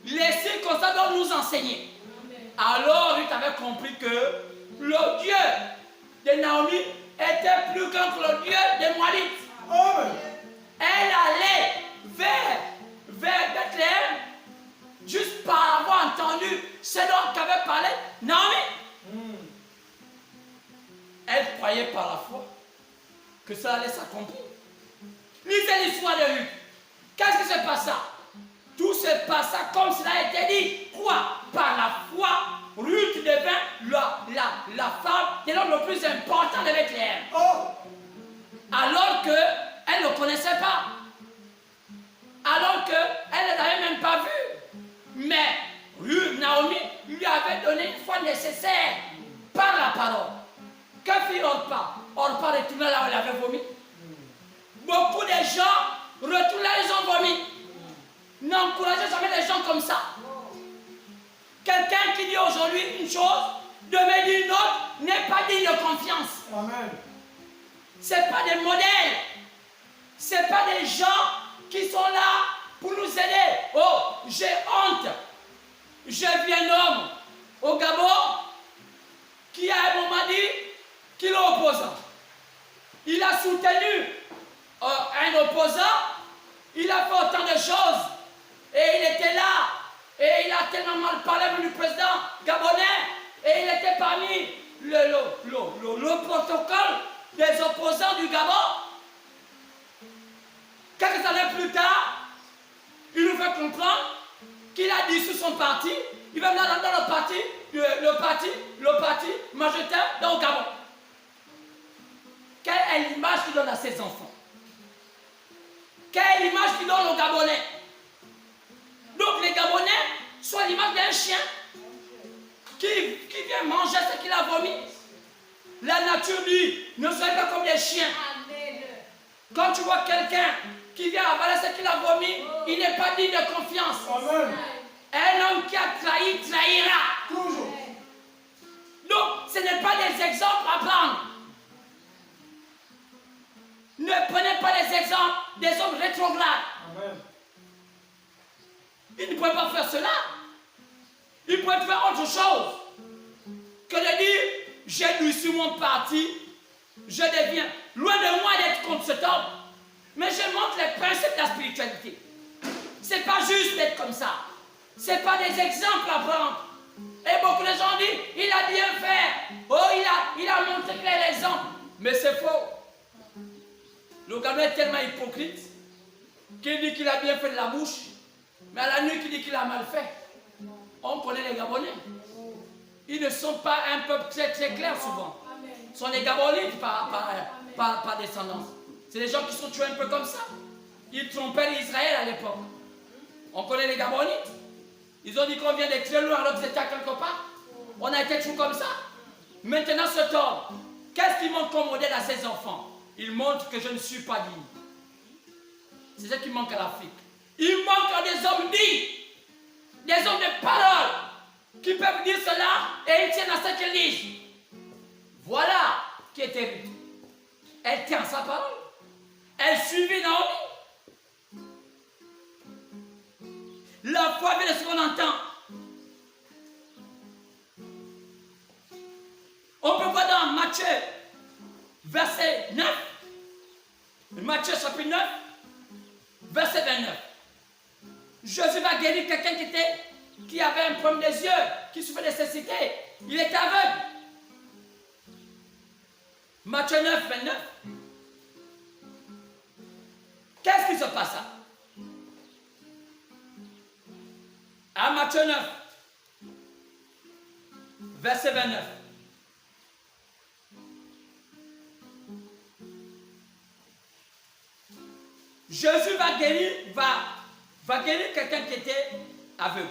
Les circonstances doivent nous enseigner. Alors, Ruth avait compris que le Dieu de Naomi était plus grand que le Dieu des Moabites. Elle allait vers Bethléem juste par avoir entendu ce dont qu'avait parlé Naomi. Elle croyait par la foi que ça allait s'accomplir. Lisez l'histoire de Ruth. Qu'est-ce qui se passa? Tout se passa comme cela a été dit. Quoi? Par la foi, Ruth devint la femme de l'homme le plus important de Bethléem. Alors qu'elle ne le connaissait pas. Alors qu'elle ne l'avait même pas vu. Mais Naomi lui avait donné une foi nécessaire par la parole. Que fit Orpa? Orpa retourna là où elle avait vomi. Beaucoup de gens retournent là où ils ont vomi. N'encouragez jamais les gens comme ça. Quelqu'un qui dit aujourd'hui une chose, demain dit une autre, n'est pas digne de confiance. Amen. Ce n'est pas des modèles. Ce n'est pas des gens qui sont là pour nous aider. Oh, j'ai honte. J'ai vu un homme au Gabon qui a un moment dit qu'il est opposant. Il a soutenu un opposant. Il a fait autant de choses. Et il était là. Et il a tellement mal parlé du président gabonais. Et il était parmi le protocole des opposants du Gabon. Quelques années plus tard, il nous fait comprendre qu'il a dissous son parti. Il va venir dans le parti majoritaire dans le Gabon. Quelle est l'image qu'il donne à ses enfants? Quelle est l'image qu'il donne aux Gabonais? Donc les Gabonais sont l'image d'un chien qui vient manger ce qu'il a vomi. La nature dit, ne soyez pas comme des chiens. Amen. Quand tu vois quelqu'un qui vient avaler ce qu'il a vomi, il n'est pas digne de confiance. Amen. Un homme qui a trahi, trahira. Toujours. Donc, ce n'est pas des exemples à prendre. Ne prenez pas les exemples des hommes rétrogrades. Amen. Ils ne pouvaient pas faire cela. Ils pouvaient faire autre chose que de dire, j'ai lu sur mon parti, je deviens, loin de moi d'être contre cet homme, mais je montre les principes de la spiritualité. Ce n'est pas juste d'être comme ça. Ce n'est pas des exemples à prendre. Et beaucoup de gens disent, il a bien fait. Oh, il a montré qu'il est l'exemple. Mais c'est faux. Le Gabon est tellement hypocrite qu'il dit qu'il a bien fait de la bouche, mais à la nuit qu'il dit qu'il a mal fait. On connaît les Gabonais. Ils ne sont pas un peuple très très clair souvent. Ce sont les Gabonais par descendance. C'est des gens qui sont tués un peu comme ça. Ils trompaient l'Israël à l'époque. On connaît les Gabonites. Ils ont dit qu'on vient d'être très loin alors qu'ils étaient à quelque part. On a été tués comme ça. Maintenant cet homme, qu'est-ce qu'il montre comme modèle à ses enfants? Il montre que je ne suis pas digne. C'est ce qui manque à l'Afrique. Il manque des hommes dignes, des hommes de parole, qui peuvent dire cela et ils tiennent à ce qu'ils disent. Voilà qui est terrible. Elle tient sa parole. Elle suivit Naomi. La foi vient de ce qu'on entend. On peut voir dans Matthieu, verset 9. Matthieu chapitre 9, verset 29. Jésus va guérir quelqu'un qui avait un problème des yeux, qui souffrait de cécité. Il était aveugle. Matthieu 9, 29. Qu'est-ce qui se passa? À Matthieu 9, verset 29. Jésus va guérir quelqu'un qui était aveugle.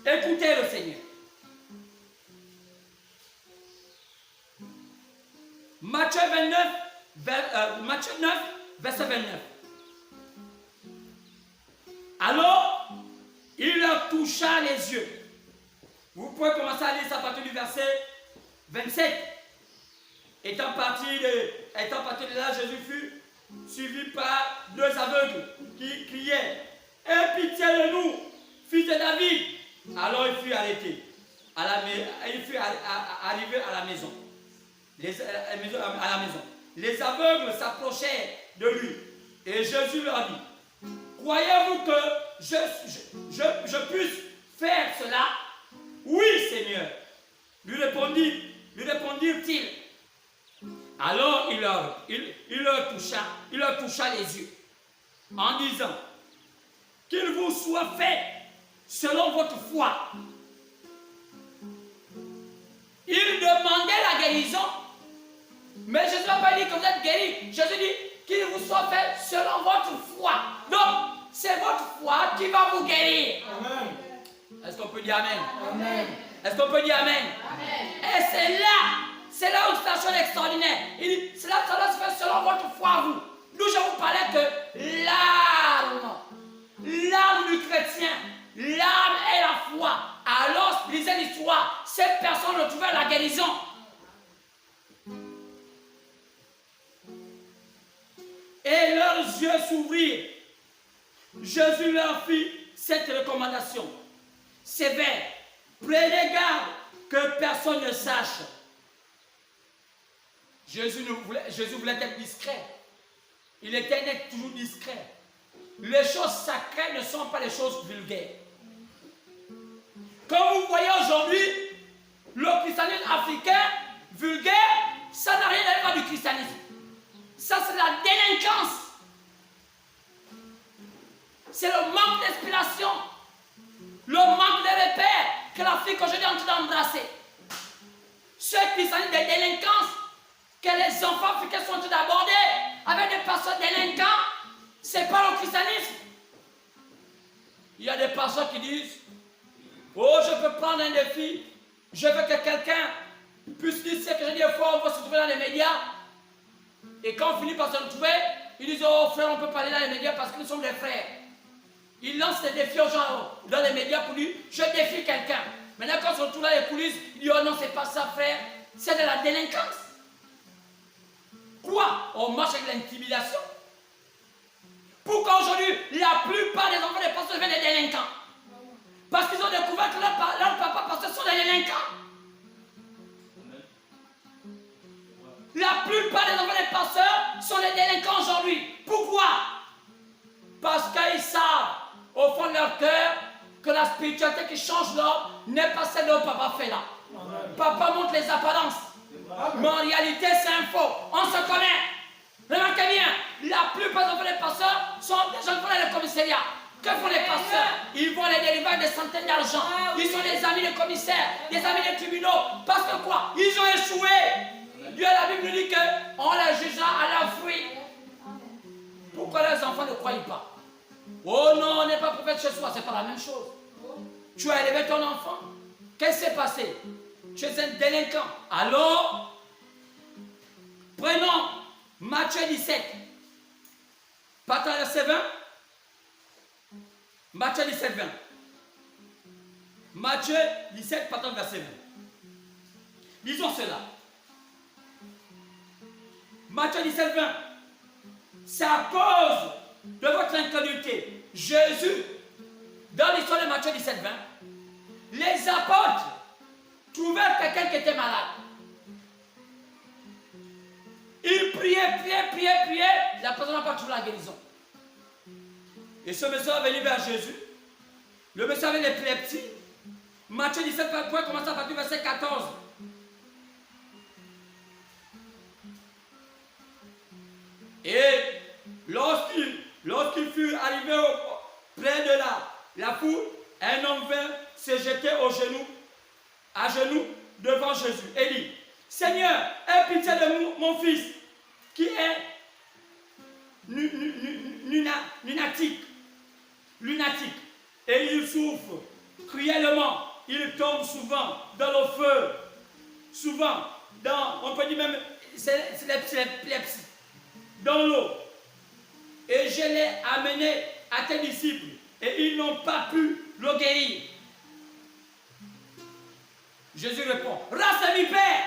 Écoutez le Seigneur. Matthieu 9, verset 29. Alors, il leur toucha les yeux. Vous pouvez commencer à lire ça à partir du verset 27. Étant parti de là, Jésus fut suivi par deux aveugles qui criaient, « Aie pitié de nous, fils de David !» Alors il fut arrêté. Il fut arrivé à la maison. Les aveugles s'approchèrent de lui. Et Jésus leur dit, « Croyez-vous que je puisse faire cela? » « Oui, Seigneur. » lui répondirent-ils. Alors il leur toucha les yeux en disant, « Qu'il vous soit fait selon votre foi. » Il demandait la guérison, mais Jésus n'a pas dit que vous êtes guéri. Jésus dit, « Qu'il vous soit fait selon votre foi. » Donc, c'est votre foi qui va vous guérir. Amen. Est-ce qu'on peut dire Amen? Amen. Est-ce qu'on peut dire Amen? Amen. Et c'est là où c'est une chose extraordinaire. Il dit, cela doit se faire selon votre foi, vous. Nous, je vous parlais que l'arme du chrétien, l'arme est la foi. Alors, lisez l'histoire, cette personne retrouvait la guérison. Et leurs yeux s'ouvrirent. Jésus leur fit cette recommandation sévère. Prenez garde que personne ne sache. Jésus voulait être discret. Il était un être toujours discret. Les choses sacrées ne sont pas les choses vulgaires. Comme vous voyez aujourd'hui, le christianisme africain vulgaire, ça n'a rien à voir du christianisme. Ça, c'est la délinquance. C'est le manque d'inspiration, le manque de repères que l'Afrique aujourd'hui est en train d'embrasser. Ce christianisme de délinquance que les enfants africains sont en train d'aborder avec des pasteurs délinquants, c'est pas le christianisme. Il y a des pasteurs qui disent: oh, je peux prendre un défi, je veux que quelqu'un puisse dire ce que je dis des fois, on va se trouver dans les médias. Et quand on finit par se retrouver, ils disent: oh frère, on peut parler dans les médias parce que nous sommes des frères. Ils lancent des défis aux gens dans les médias pour dire: je défie quelqu'un. Maintenant, quand on se retrouve dans les coulisses, ils disent: oh non, c'est pas ça, frère, c'est de la délinquance. Quoi? On marche avec l'intimidation. Pourquoi aujourd'hui, la plupart des enfants des pasteurs deviennent des délinquants? Parce qu'ils ont découvert que leurs papas pasteurs sont des délinquants. La plupart des enfants des pasteurs sont des délinquants aujourd'hui. Pourquoi? Parce qu'ils savent au fond de leur cœur que la spiritualité qui change l'homme n'est pas celle dont papa fait là. Amen. Papa montre les apparences. Amen. Mais en réalité, c'est un faux. On se connaît. Remarquez bien, la plupart des enfants des pasteurs sont des gens qui vont dans le commissariat. Que font les pasteurs? Ils vont les délivrer des centaines d'argent. Ils sont des amis des commissaires, des amis des tribunaux. Parce que quoi? Ils ont échoué. Dieu, la Bible nous dit qu'on les jugera à leurs fruits. Pourquoi les enfants ne croient pas? Oh non, on n'est pas prophète chez soi, c'est pas la même chose. Tu as élevé ton enfant. Qu'est-ce qui s'est passé? Tu es un délinquant. Alors, prenons Matthieu 17. Partant verset 20. Matthieu 17, 20. Matthieu 17, partant verset 20. Lisons cela. Matthieu 17, 20. C'est à cause de votre incrédulité. Jésus, dans l'histoire de Matthieu 17, 20, les apôtres trouvèrent quelqu'un qui était malade. Ils priaient, la personne n'a pas trouvé la guérison. Et ce monsieur est venu vers Jésus. Le monsieur avait l'épilepsie. Matthieu 17, point commence à partir du verset 14. Et lorsqu'il fut arrivé près de la foule, un homme vint se jeter à genoux devant Jésus et dit: Seigneur, aie pitié de mon fils qui est lunatique, et il souffre cruellement, il tombe souvent dans le feu, souvent dans, on peut dire même, c'est l'épilepsie, dans l'eau. Et je l'ai amené à tes disciples et ils n'ont pas pu le guérir. Jésus répond: race vipère,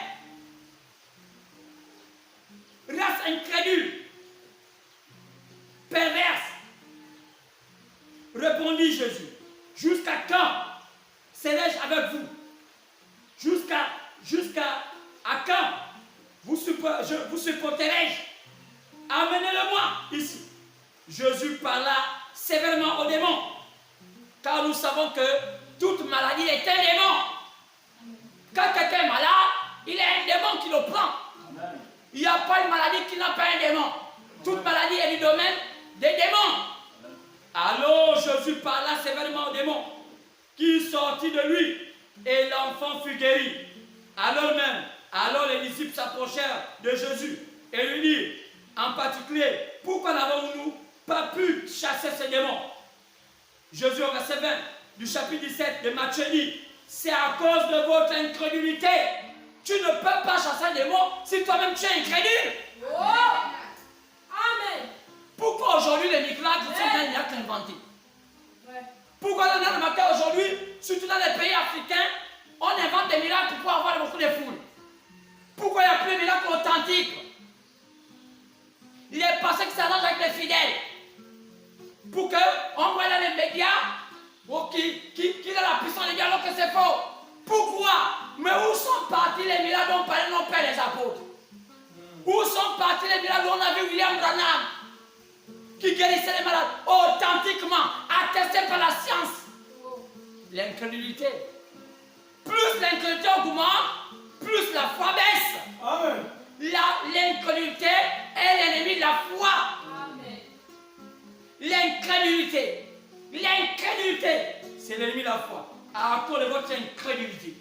race incrédule, perverse. Répondit Jésus: jusqu'à quand serai-je avec vous? Jusqu'à quand vous supporterai-je? Amenez-le-moi ici. Jésus parla sévèrement au démon, car nous savons que toute maladie est un démon. Quand quelqu'un est malade, il est un démon qui le prend. Il n'y a pas une maladie qui n'a pas un démon. Toute maladie est du domaine des démons. Alors Jésus parla sévèrement au démon, qui sortit de lui, et l'enfant fut guéri. Alors les disciples s'approchèrent de Jésus et lui dirent en particulier: pourquoi n'avons-nous pas pu chasser ce démon? Jésus au verset 20 du chapitre 17 de Matthieu dit: c'est à cause de votre incrédulité. Tu ne peux pas chasser un démon si toi-même tu es incrédule. Oh. Amen. Pourquoi aujourd'hui les miracles sont des miracles inventés? Pourquoi dans le matin aujourd'hui, surtout dans les pays africains, on invente des miracles pour avoir beaucoup de foules? Pourquoi il n'y a plus de miracles authentiques? Il est passé que ça arrange avec les fidèles. Pour qu'on voit dans les médias qu'il a la puissance des dialogues que c'est faux. Pourquoi? Mais où sont partis les miracles dont parlaient nos pères les apôtres? Où sont partis les miracles dont on a vu William Branham? qui guérissait les malades authentiquement, attesté par la science. L'incrédulité. Plus l'incrédulité augmente, plus la foi baisse. Amen. L'incrédulité est l'ennemi de la foi. L'incrédulité. L'incrédulité, c'est l'ennemi de la foi. À cause de votre incrédulité.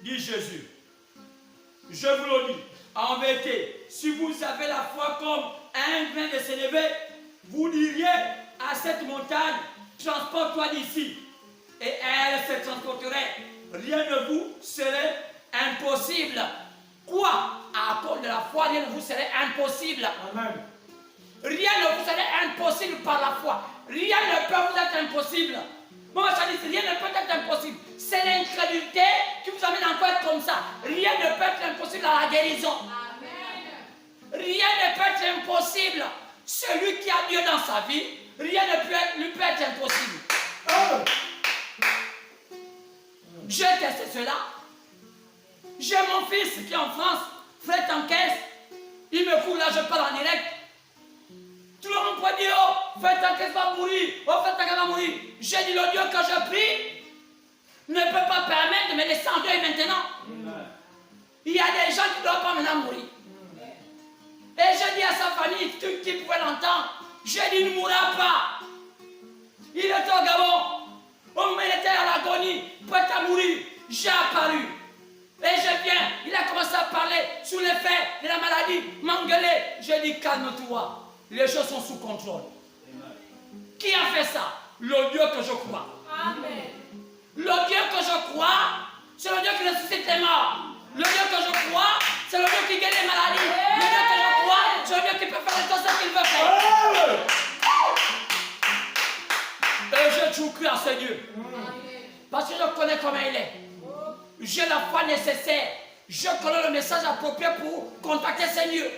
Dit Jésus. Je vous le dis. En vérité, si vous avez la foi comme un grain de sénévé, vous diriez à cette montagne, transporte-toi d'ici. Et elle se transporterait. Rien ne vous serait impossible. Quoi? À cause de la foi, rien ne vous serait impossible. Amen. Rien ne vous serait impossible par la foi. Rien ne peut vous être impossible. Moi, je dis, rien ne peut être impossible. C'est l'incrédulité qui vous amène encore à être comme ça. Rien ne peut être impossible à la guérison. Amen. Rien ne peut être impossible. Celui qui a Dieu dans sa vie, rien ne lui peut être impossible. Amen. J'ai testé cela. J'ai mon fils qui est en France, fret en caisse. Il me court là, je parle en direct. Tout le monde peut dire, oh, fret en caisse va mourir. Oh, fret en caisse va mourir. J'ai dit, le Dieu que je prie ne peut pas permettre de me laisser en deuil maintenant. Il y a des gens qui ne doivent pas maintenant mourir. Et j'ai dit à sa famille, qui pouvait l'entendre, j'ai dit, il ne mourra pas. Il était au Gabon. Au moment où il était à l'agonie, prêt à mourir, j'ai apparu. Et je viens, il a commencé à parler sous l'effet de la maladie, m'engueuler. J'ai dit, calme-toi, les choses sont sous contrôle. Amen. Qui a fait ça? Le Dieu que je crois. Amen. Le Dieu que je crois, c'est le Dieu qui ressuscite les morts. Le Dieu que je crois, c'est le Dieu qui guérit les maladies. Le Dieu que je crois, c'est le Dieu qui peut faire tout ce qu'il veut faire. Et j'ai toujours cru à ce Dieu. Parce que je connais comment il est. J'ai la foi nécessaire. Je connais le message approprié pour contacter ce Dieu.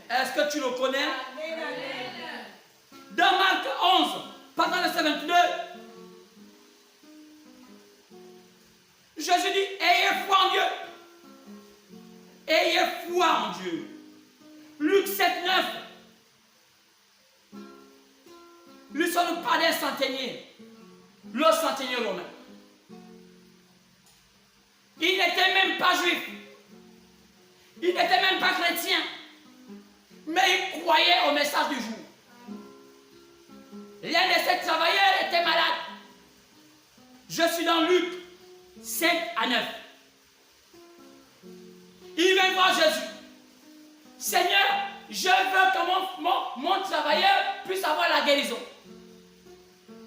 Est-ce que tu le connais? Dans Marc 11, pendant le verset 22, Jésus dit, ayez foi en Dieu. Ayez foi en Dieu. Luc 7, 9. L'histoire nous parle d'un centenier. Le centenier romain. Il n'était même pas juif. Il n'était même pas chrétien. Mais il croyait au message du jour. L'un de ses travailleurs était malade. Je suis dans Luc 5 à 9. Il vient voir Jésus. Seigneur, je veux que mon travailleur puisse avoir la guérison.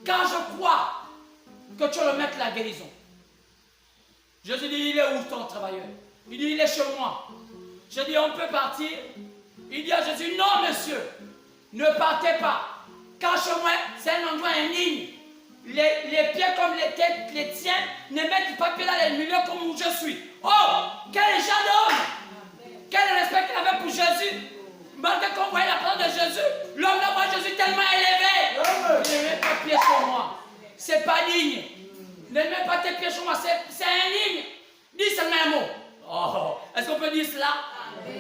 Car je crois que tu vas le mettre la guérison. Jésus dit, il est où ton travailleur? Il dit, il est chez moi. Je dis, on peut partir? Il dit à Jésus, non monsieur, ne partez pas. Car chez moi, c'est un endroit indigne. Les pieds comme les têtes, les tiens, ne mettent pas pied dans les milieux comme où je suis. Oh, quel genre d'homme! Quel respect qu'il avait pour Jésus. Malgré qu'on voyait la parole de Jésus, l'homme n'a pas Jésus tellement élevé. Il ne met pas pied sur moi. C'est pas digne. Ne mets pas tes pieds sur moi, c'est indigne. Dis seulement un mot. Oh, est-ce qu'on peut dire cela?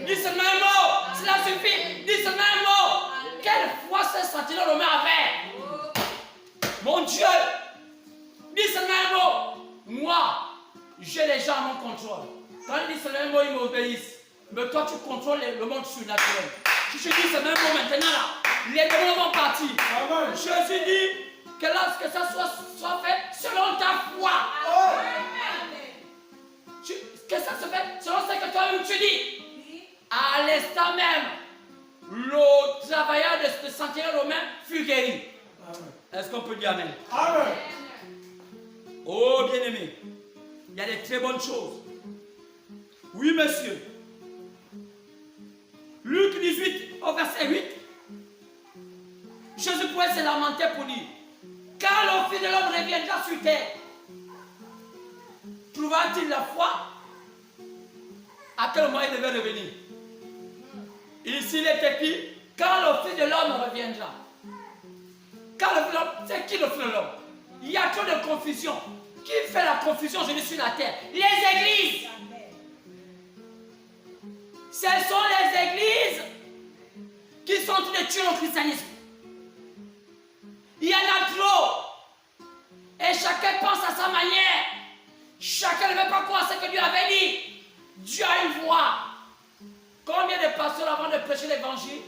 Dis seulement un mot. Cela suffit. Dis seulement un mot. Quelle foi ce centenier romain avait? Mon Dieu. Dis seulement un mot. Moi, j'ai les gens à mon contrôle. Quand il dit seulement un mot, ils m'obéissent. Mais toi, tu contrôles le monde surnaturel. Si je dis seulement un mot maintenant là, les démons vont partir. Amen. Jésus dit que lorsque ça soit fait selon ta foi. Que ça se fait selon ce que toi-même tu dis. À l'instant même, le travailleur de ce centenier romain fut guéri. Est-ce qu'on peut dire Amen? Amen. Oh bien-aimé, il y a des très bonnes choses. Oui monsieur. Luc 18 au verset 8. Jésus pourrait se lamenter pour dire, quand le Fils de l'homme reviendra sur terre, trouvera-t-il la foi? À quel moment il devait revenir? Ici il est écrit, quand le Fils de l'homme reviendra. Quand le Fils de l'homme, c'est qui le Fils de l'homme? Il y a trop de confusion. Qui fait la confusion aujourd'hui sur la terre? Les églises. Ce sont les églises qui sont en train de tuer le christianisme. Il y en a trop. Et chacun pense à sa manière. Chacun ne veut pas croire ce que Dieu avait dit. Dieu a une voix. Combien de pasteurs avant de prêcher l'évangile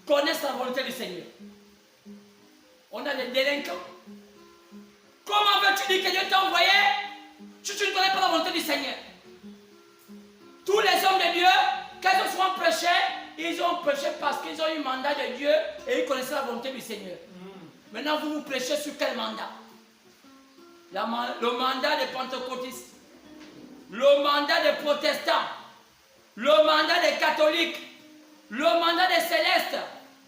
connaissent la volonté du Seigneur? On a des délinquants. Comment veux-tu dire que Dieu t'a envoyé? Tu ne connais pas la volonté du Seigneur. Tous les hommes de Dieu, quand ils ont souvent prêché, ils ont prêché parce qu'ils ont eu mandat de Dieu et ils connaissaient la volonté du Seigneur. Maintenant, vous prêchez sur quel mandat? Le mandat des pentecôtistes, le mandat des protestants, le mandat des catholiques, le mandat des célestes,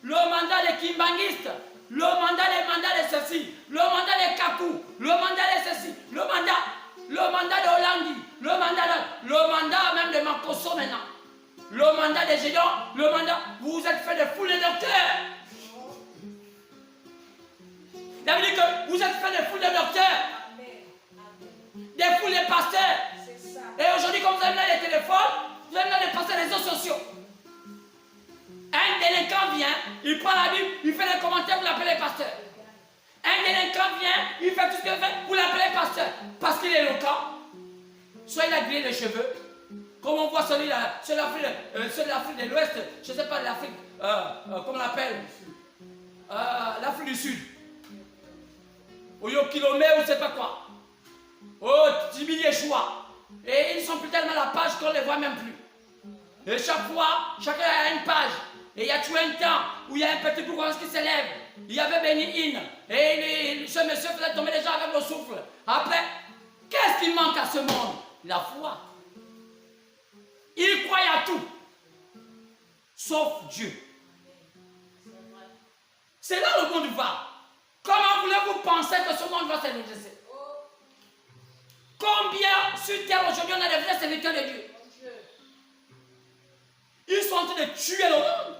le mandat des kimbanguistes, le mandat de ceci, le mandat des kakou, le mandat de ceci, le mandat de Hollandi, le mandat même de Makoso maintenant, le mandat des Gédons, le mandat, vous vous êtes fait de foules de docteurs. Ça veut dire que vous êtes fait de foules de docteurs, des foules de pasteurs. Et aujourd'hui, comme vous avez là les téléphones, vous avez là les pasteurs des réseaux sociaux. Un délinquant vient, il prend la Bible, il fait des commentaires, vous l'appelez pasteur. Un délinquant vient, il fait tout ce qu'il fait, vous l'appelez pasteur. Parce qu'il est éloquent. Soit il a grillé les cheveux, comme on voit celui-là, ceux de l'Afrique de l'Ouest, je ne sais pas l'Afrique, comment on l'appelle, l'Afrique du Sud. Au Yokilomé ou je ne sais pas quoi. Oh, Tibi Yeshua. Et ils sont plus tellement à la page qu'on ne les voit même plus. Et chaque fois, chacun a une page. Et il y a tout un temps où il y a un petit groupe qui s'élève. Il y avait Béni In. Et ce monsieur faisait tomber les gens avec le souffle. Après, qu'est-ce qui manque à ce monde? La foi. Il croit à tout. Sauf Dieu. C'est là le monde va. Comment voulez-vous penser que ce monde va se redresser? Combien sur terre aujourd'hui on a des vrais serviteurs de Dieu? Ils sont en train de tuer le monde.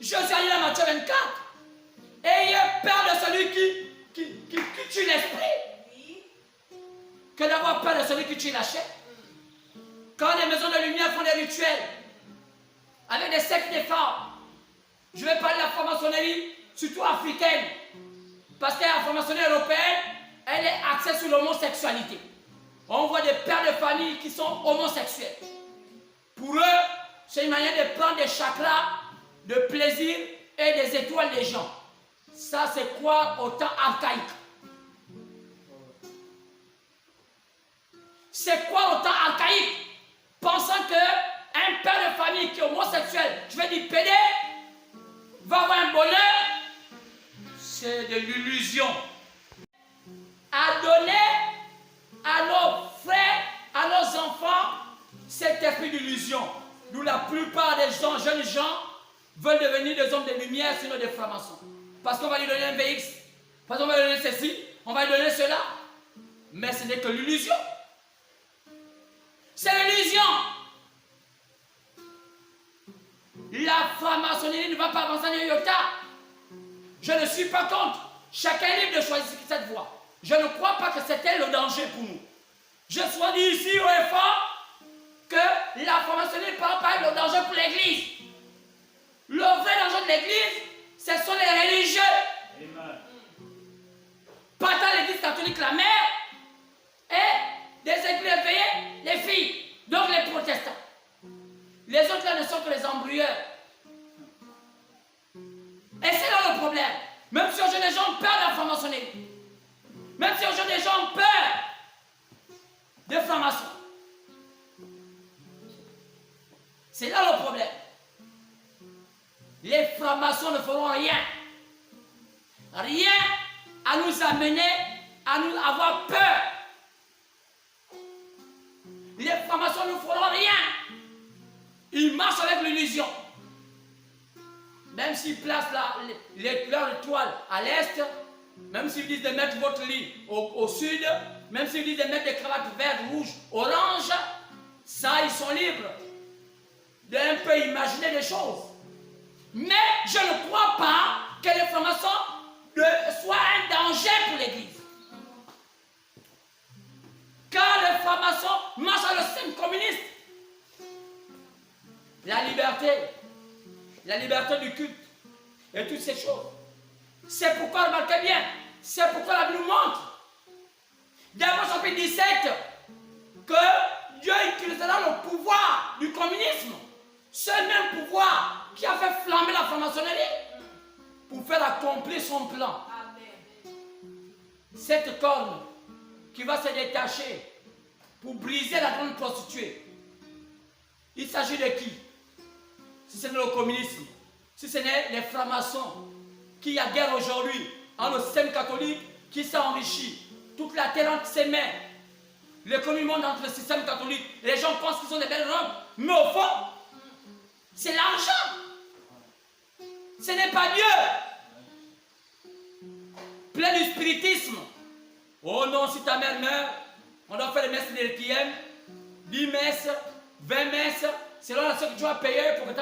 Je suis allé à Matthieu 24. Ayez peur de celui qui tue l'esprit, que d'avoir peur de celui qui tue la chair. Quand les maisons de lumière font des rituels avec des sectes des femmes, je vais parler de la franc-maçonnerie, surtout africaine, parce que la franc-maçonnerie européenne, elle est axée sur l'homosexualité. On voit des pères de famille qui sont homosexuels. Pour eux, c'est une manière de prendre des chakras, de plaisir et des étoiles des gens. Ça, c'est quoi au temps archaïque? C'est quoi au temps archaïque? Pensant qu'un père de famille qui est homosexuel, je vais dire pédé, va avoir un bonheur, c'est de l'illusion. À donner à nos frères, à nos enfants, cet esprit d'illusion. D'où la plupart des gens, jeunes gens, veulent devenir des hommes de lumière, sinon des francs-maçons. Parce qu'on va lui donner un VX, parce qu'on va lui donner ceci, on va lui donner cela. Mais ce n'est que l'illusion. C'est l'illusion. La franc-maçonnerie ne va pas avancer en iota. Je ne suis pas contre. Chacun est libre de choisir cette voie. Je ne crois pas que c'était le danger pour nous. Je sois dit ici au effort que la franc-maçonnerie ne parle pas le danger pour l'Église. Le vrai danger de l'Église, ce sont les religieux. Amen. Pas tant l'Église catholique, la mère, et des églises éveillées, les filles, donc les protestants. Les autres là ne sont que les embrouilleurs. Et c'est là le problème. Même si aujourd'hui les gens ont peur de la franc-maçonnerie, même si aujourd'hui les gens ont peur des francs-maçons, c'est là le problème. Les francs-maçons ne feront rien. Rien à nous amener à nous avoir peur. Les francs-maçons ne feront rien. Ils marchent avec l'illusion. Même s'ils placent leur étoile à l'est, même s'ils disent de mettre votre lit au sud, même s'ils disent de mettre des cravates vertes, rouges, oranges, ça, ils sont libres d'un peu imaginer des choses. Mais je ne crois pas que les francs-maçons soient un danger pour l'Église. Car les francs-maçons marchent dans le système communiste. La liberté, liberté du culte et toutes ces choses. C'est pourquoi, remarquez bien, c'est pourquoi la Bible nous montre, dans chapitre 17, que Dieu utilisera le pouvoir du communisme, ce même pouvoir qui a fait flamber la franc-maçonnerie, pour faire accomplir son plan. Cette corne qui va se détacher pour briser la grande prostituée. Il s'agit de qui? Si ce n'est le communisme, si ce n'est les francs-maçons qui a guerre aujourd'hui en le système catholique qui s'est enrichi, toute la terre entre ses mains, le commun monde entre le système catholique, les gens pensent qu'ils sont des belles robes, mais au fond, c'est l'argent. Ce n'est pas Dieu. Plein du spiritisme. Oh non, si ta mère meurt, on doit faire les messes de l'RTM, 10 messes, 20 messes, selon la somme que tu vas payer pour que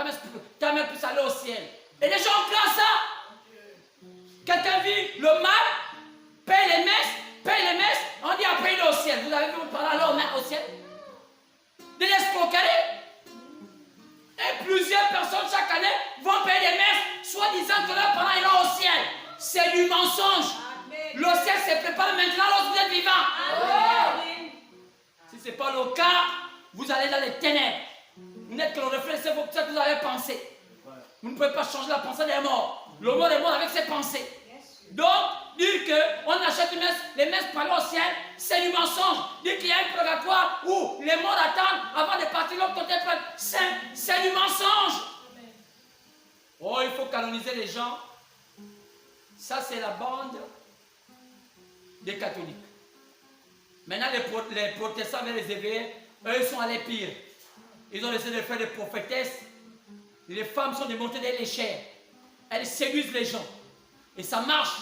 ta mère puisse aller au ciel. Et les gens croient ça. Quelqu'un vit le mal, paye les messes, on dit après il est au ciel. Vous avez vu mon parent aller au ciel? De l'escroquerie. Et plusieurs personnes chaque année vont payer des messes, soit disant que leur parent est au ciel. C'est du mensonge. Le ciel se prépare maintenant lorsque vous êtes vivant. Amen. Si ce n'est pas le cas, vous allez dans les ténèbres. Vous n'êtes que le reflet de ce que vous avez pensé. Vous ne pouvez pas changer la pensée des morts. Le mort est mort avec ses pensées. Donc, dire qu'on achète les messes pour aller au ciel, c'est du mensonge. Dire qu'il y a un purgatoire où les morts attendent avant de partir de l'autre côté, c'est du mensonge. Oh, il faut canoniser les gens. Ça, c'est la bande des catholiques. Maintenant, les protestants veulent les éveiller. Eux, ils sont allés pire. Ils ont essayé de faire des prophétesses. Les femmes sont démontées des léchères. Elles séduisent les gens. Et ça marche.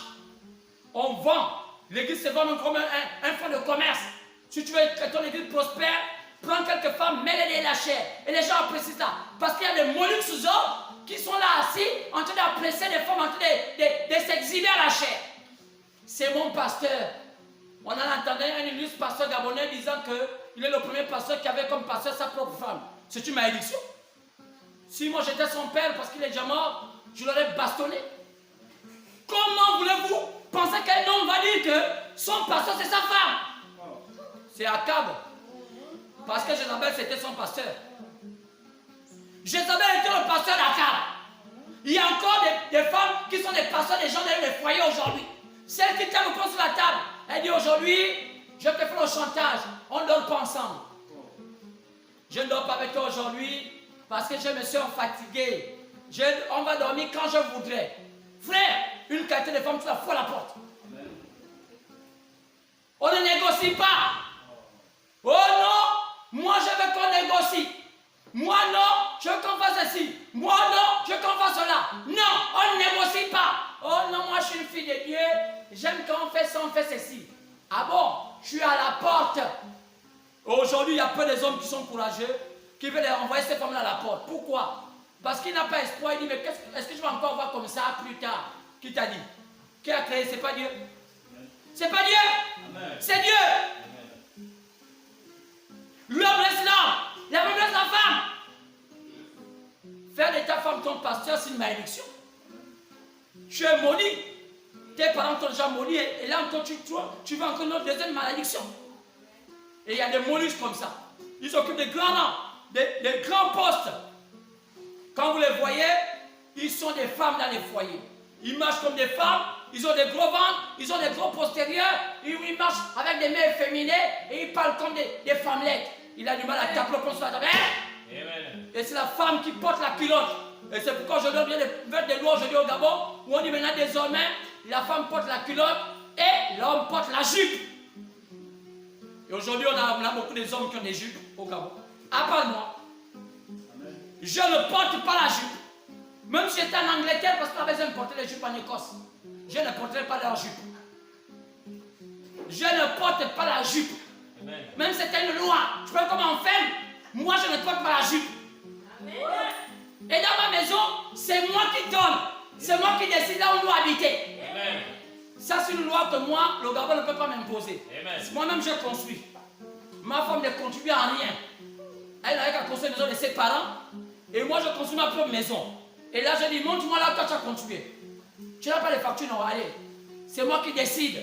On vend. L'église se vend comme un fonds de commerce. Si tu veux que ton église prospère, prends quelques femmes, mets-les la chair. Et les gens apprécient ça. Parce qu'il y a des mollusques sous hommes qui sont là assis, en train d'apprécier les femmes, en train de s'exhiber à la chair. C'est mon pasteur. On en entendait un illustre pasteur gabonais disant qu'il est le premier pasteur qui avait comme pasteur sa propre femme. C'est une malédiction. Si moi j'étais son père parce qu'il est déjà mort, je l'aurais bastonné. Comment voulez-vous penser qu'un homme va dire que son pasteur c'est sa femme? C'est Akab. Parce que Jézabel c'était son pasteur. Jézabel était le pasteur d'Akab. Il y a encore des femmes qui sont des pasteurs des gens dans les foyers aujourd'hui. Celle qui tient le poing sur la table, elle dit aujourd'hui, je te fais le chantage, on ne dort pas ensemble. Je ne dors pas avec toi aujourd'hui parce que je me sens fatigué. On va dormir quand je voudrais. Frère, une qualité de femme, tu la fous à la porte. Amen. On ne négocie pas. Oh non, moi je veux qu'on négocie. Moi non, je veux qu'on fasse ceci. Moi non, je veux qu'on fasse cela. Non, on ne négocie pas. Oh non, moi je suis une fille de Dieu. J'aime quand on fait ça, on fait ceci. Ah bon, je suis à la porte. Aujourd'hui, il y a peu des hommes qui sont courageux, qui veulent envoyer ces femmes-là à la porte. Pourquoi? Parce qu'il n'a pas espoir. Il dit, mais est-ce que je vais encore voir comme ça plus tard? Qui t'a dit? Qui a créé? C'est pas Dieu. C'est pas Dieu. C'est Dieu. L'homme laisse l'homme. La femme laisse la femme. Faire de ta femme ton pasteur, c'est une malédiction. Tu es maudit. Tes parents t'ont déjà maudit. Et là encore, tu veux encore une deuxième malédiction. Et il y a des mollusques comme ça. Ils occupent des grands rangs, des grands postes. Quand vous les voyez, ils sont des femmes dans les foyers. Ils marchent comme des femmes, ils ont des gros ventres, ils ont des gros postérieurs, ils marchent avec des mains féminines et ils parlent comme des femmelettes. Il a du mal à taper le poing sur la table. Et c'est la femme qui porte la culotte. Et c'est pourquoi je donne bien des lois aujourd'hui au Gabon, où on dit maintenant désormais, la femme porte la culotte et l'homme porte la jupe. Et aujourd'hui, on a beaucoup d'hommes qui ont des jupes au Gabon. À part moi. Je ne porte pas la jupe. Même si j'étais en Angleterre, parce qu'on avait besoin de porter les jupes en Écosse. Je ne porterai pas leur jupe. Je ne porte pas la jupe. Amen. Même si c'était une loi. Je peux comment on fait. Moi, je ne porte pas la jupe. Amen. Et dans ma maison, c'est moi qui donne. C'est moi qui décide là où on doit habiter. Amen. Ça, c'est une loi que moi, le Gabon ne peut pas m'imposer. Moi-même, je construis. Ma femme ne contribue à rien. Elle n'avait qu'à construire la maison de ses parents. Et moi, je construis ma propre maison. Et là, je dis, montre-moi là où tu as contribué. Tu n'as pas les factures, non, allez. C'est moi qui décide.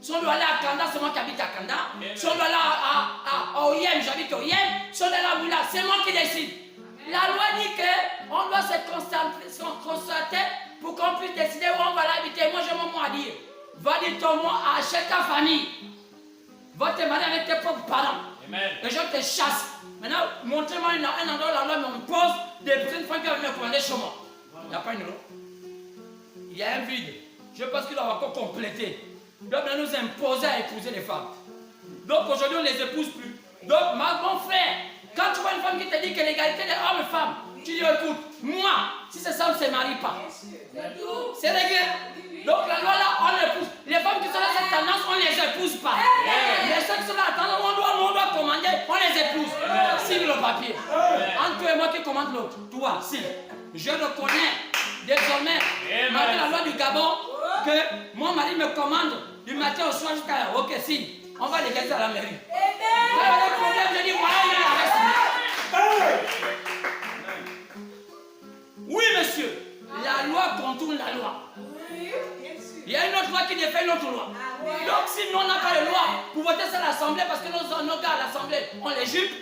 Si on doit aller à Kanda, c'est moi qui habite à Kanda. Si on doit aller à Oyem, j'habite à Oyem. Si on doit aller à Moula, c'est moi qui décide. La loi dit qu'on doit se constater pour qu'on puisse décider où on va l'habiter. Moi, j'ai mon mot à dire. Va dire ton mot, achète ta famille. Va te marier avec tes propres parents. Amen. Et je te chasse. Maintenant, montrez-moi un endroit où la loi m'impose des personnes qui vont me commander chez moi. Il n'y a pas une loi. Il y a un vide. Je pense qu'il doit encore compléter. Donc, on nous imposer à épouser les femmes. Donc, aujourd'hui, on ne les épouse plus. Donc, mon frère, quand tu vois une femme qui te dit que l'égalité des hommes et femmes, tu dis, écoute, moi, si c'est ça, on ne se marie pas. C'est réglé. Donc, la loi là, on l'épouse. Les femmes qui sont dans cette tendance, on ne les épouse pas. Les ceux qui sont dans la tendance, on doit commander, on les épouse. Signe le papier. Entre toi et moi qui commande l'autre. Toi, si. Je reconnais désormais, malgré la loi du Gabon, que mon mari me commande du matin au soir jusqu'à l'heure. Ok, si. On va légaliser à la mairie. Quand il y a des problèmes, je dis, voilà, il est arrêté. Oui, monsieur. La loi contourne la loi. Il y a une autre loi qui défait une autre loi. Donc, si nous, on n'a pas de loi pour voter ça à l'Assemblée, parce que nos gars à l'Assemblée, on les jupe,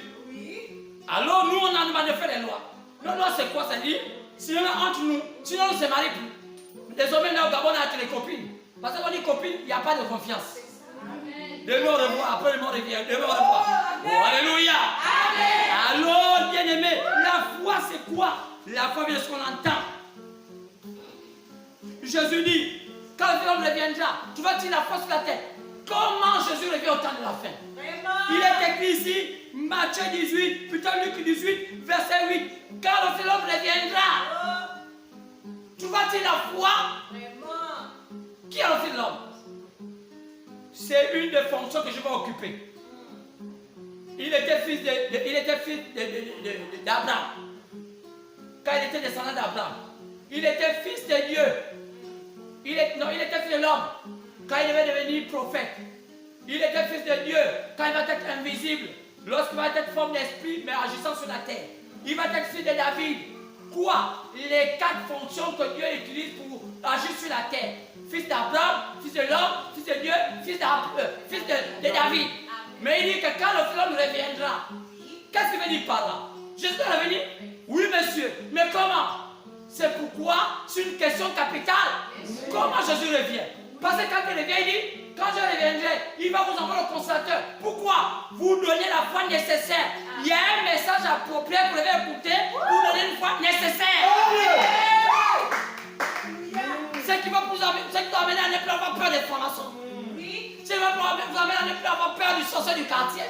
alors nous, on a demandé de faire les lois. La loi, c'est quoi? Ça dit, si on est entre nous, sinon on ne se marie plus. Désormais, là au Gabon, on a les copines. Parce qu'on dit copine, il n'y a pas de confiance. Demain, on revoit, après le mot revient. Demain, on revoit. Oh, alléluia. Alors, bien aimé, la foi, c'est quoi? La foi, bien ce qu'on entend. Jésus dit, quand l'homme reviendra, tu vas tirer la foi sur la tête. Comment Jésus revient au temps de la fin? Il est écrit ici, Matthieu 18, plutôt Luc 18, verset 8. Quand l'homme reviendra, tu vas tirer la foi. Qui est le fils de l'homme? C'est une des fonctions que je vais occuper. Il était fils d'Abraham. Quand il était descendant d'Abraham, il était fils de Dieu. Il était fils de l'homme quand il devait devenir prophète. Il était fils de Dieu quand il va être invisible, lorsqu'il va être forme d'esprit mais agissant sur la terre. Il va être fils de David. Quoi? Les 4 fonctions que Dieu utilise pour agir sur la terre. Fils d'Abraham, fils de l'homme, fils de Dieu, fils de David. Mais il dit que quand le fils reviendra, qu'est-ce qu'il veut dire par là? Jésus va revenir? Oui, monsieur. Mais comment? C'est pourquoi c'est une question capitale. Comment Jésus revient? Parce que quand il revient, il dit, quand je reviendrai, il va vous envoyer le consolateur. Pourquoi? Vous donnez la foi nécessaire. Il y a un message approprié que vous devez écouter pour donner une foi nécessaire. Ce qui va vous amener à ne plus avoir peur des francs-maçons. Ce qui va vous amener à ne plus avoir peur du sorcier du quartier.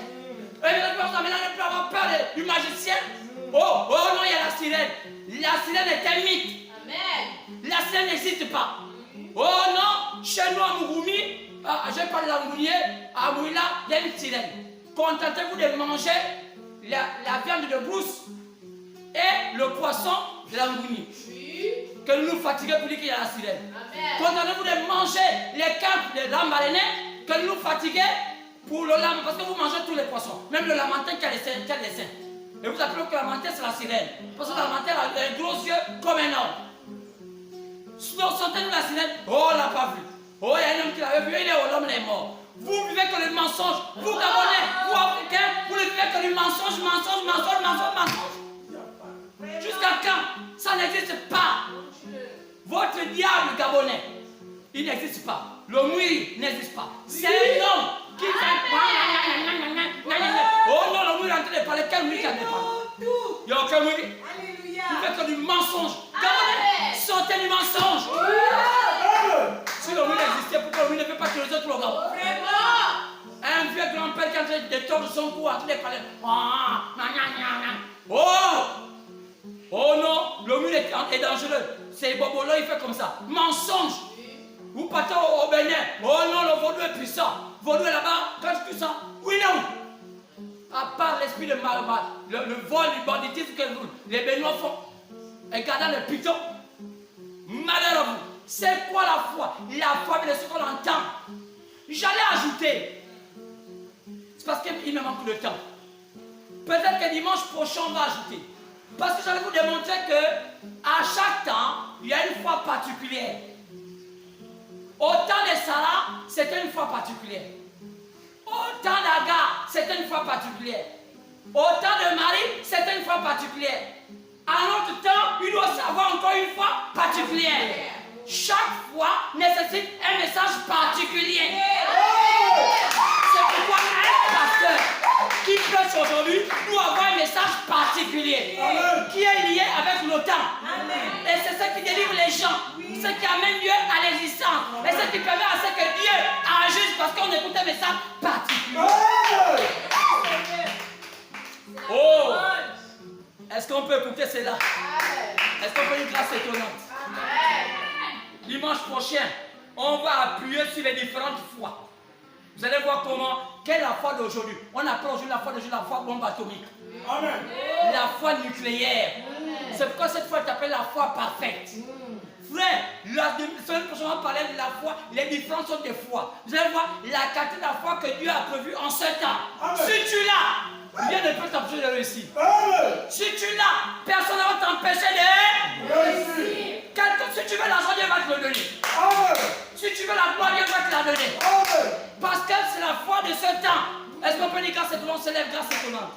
Ce qui va vous amener à ne plus avoir peur du magicien. Oh non, il y a la sirène. La sirène est un mythe. Amen. La sirène n'existe pas. Oh non, chez nous à Mouroumi, je parle d'Angounier, à Mouila, il y a une sirène. Contentez-vous de manger la viande de brousse et le poisson de l'Angouni. Que nous fatiguons pour dire qu'il y a la sirène. Contentez-vous de manger les camps de lambalénés, que nous fatiguons pour le lame, parce que vous mangez tous les poissons, même le lamentin qui a les seins. Et vous appelez que la lamentin c'est la sirène. Parce que la lamentin a des gros yeux comme un homme. Sentez-nous la sirène. Oh, on l'a pas vu. Oh, il y a un homme qui l'avait vu, il est au l'homme, il est mort. Vous vivez que le mensonge. Vous Gabonais, vous Africains, vous ne vivez que du mensonge. Jusqu'à quand? Ça n'existe pas. Votre diable Gabonais, il n'existe pas. Le mouille n'existe pas. C'est un homme qui fait. Oh non, le mouille est en train de parler. Quel mouille qui a parlé? Il n'y a aucun mouille. Vous faites que du mensonge. Gabonais, sortez du mensonge. Si le mouille existait, pourquoi le mouille ne peut pas que les autres le regardent? Un vieux grand-père qui est en train de tordre son cou, en train de parler. Oh non, le mouille est dangereux. C'est Bobolo, il fait comme ça. Mensonge. Vous partez au Bénin. Oh non, le vaudou est puissant. Vaudou est là-bas, quand je puissant. Oui, non. À part l'esprit de Mahomet, le vol, du banditisme que les Béninois font, et gardant le piton, malheur à vous. C'est quoi la foi? La foi, c'est ce qu'on entend. J'allais ajouter. C'est parce qu'il me manque de temps. Peut-être que dimanche prochain, on va ajouter. Parce que j'allais vous démontrer que à chaque temps, il y a une foi particulière. Au temps de Sarah, c'était une foi particulière. Au temps d'Agar, c'était une foi particulière. Au temps de Marie, c'était une foi particulière. À notre temps, il doit savoir encore une foi particulière. Chaque foi nécessite un message particulier. C'est pourquoi un pasteur qui prêche aujourd'hui doit avoir un message particulier qui est lié avec le temps. Et c'est ce qui délivre les gens, ce qui amène Dieu à l'existence et ce qui permet à ce que Dieu agisse parce qu'on écoute un message particulier. Oh! Est-ce qu'on peut écouter cela? Est-ce qu'on peut une grâce étonnante? Dimanche prochain, on va appuyer sur les différentes foi. Vous allez voir comment, quelle est la foi d'aujourd'hui. On appelle aujourd'hui la foi d'aujourd'hui la foi bombe atomique. Amen. La foi nucléaire. C'est pourquoi cette foi est appelée la foi parfaite. Frère, la semaine prochaine on va parler de la foi, les différentes sortes de foi. Vous allez voir la qualité de la foi que Dieu a prévue en ce temps. Amen. Si tu l'as, rien ne peut t'empêcher de réussir. Amen. Si tu l'as, personne ne va t'empêcher de réussir. Si tu veux l'argent, Dieu va te le donner. Amen. Si tu veux la gloire, Dieu va te la donner. Amen. Parce que c'est la foi de ce temps. Est-ce qu'on peut dire grâce étonnante? C'est la grâce étonnante.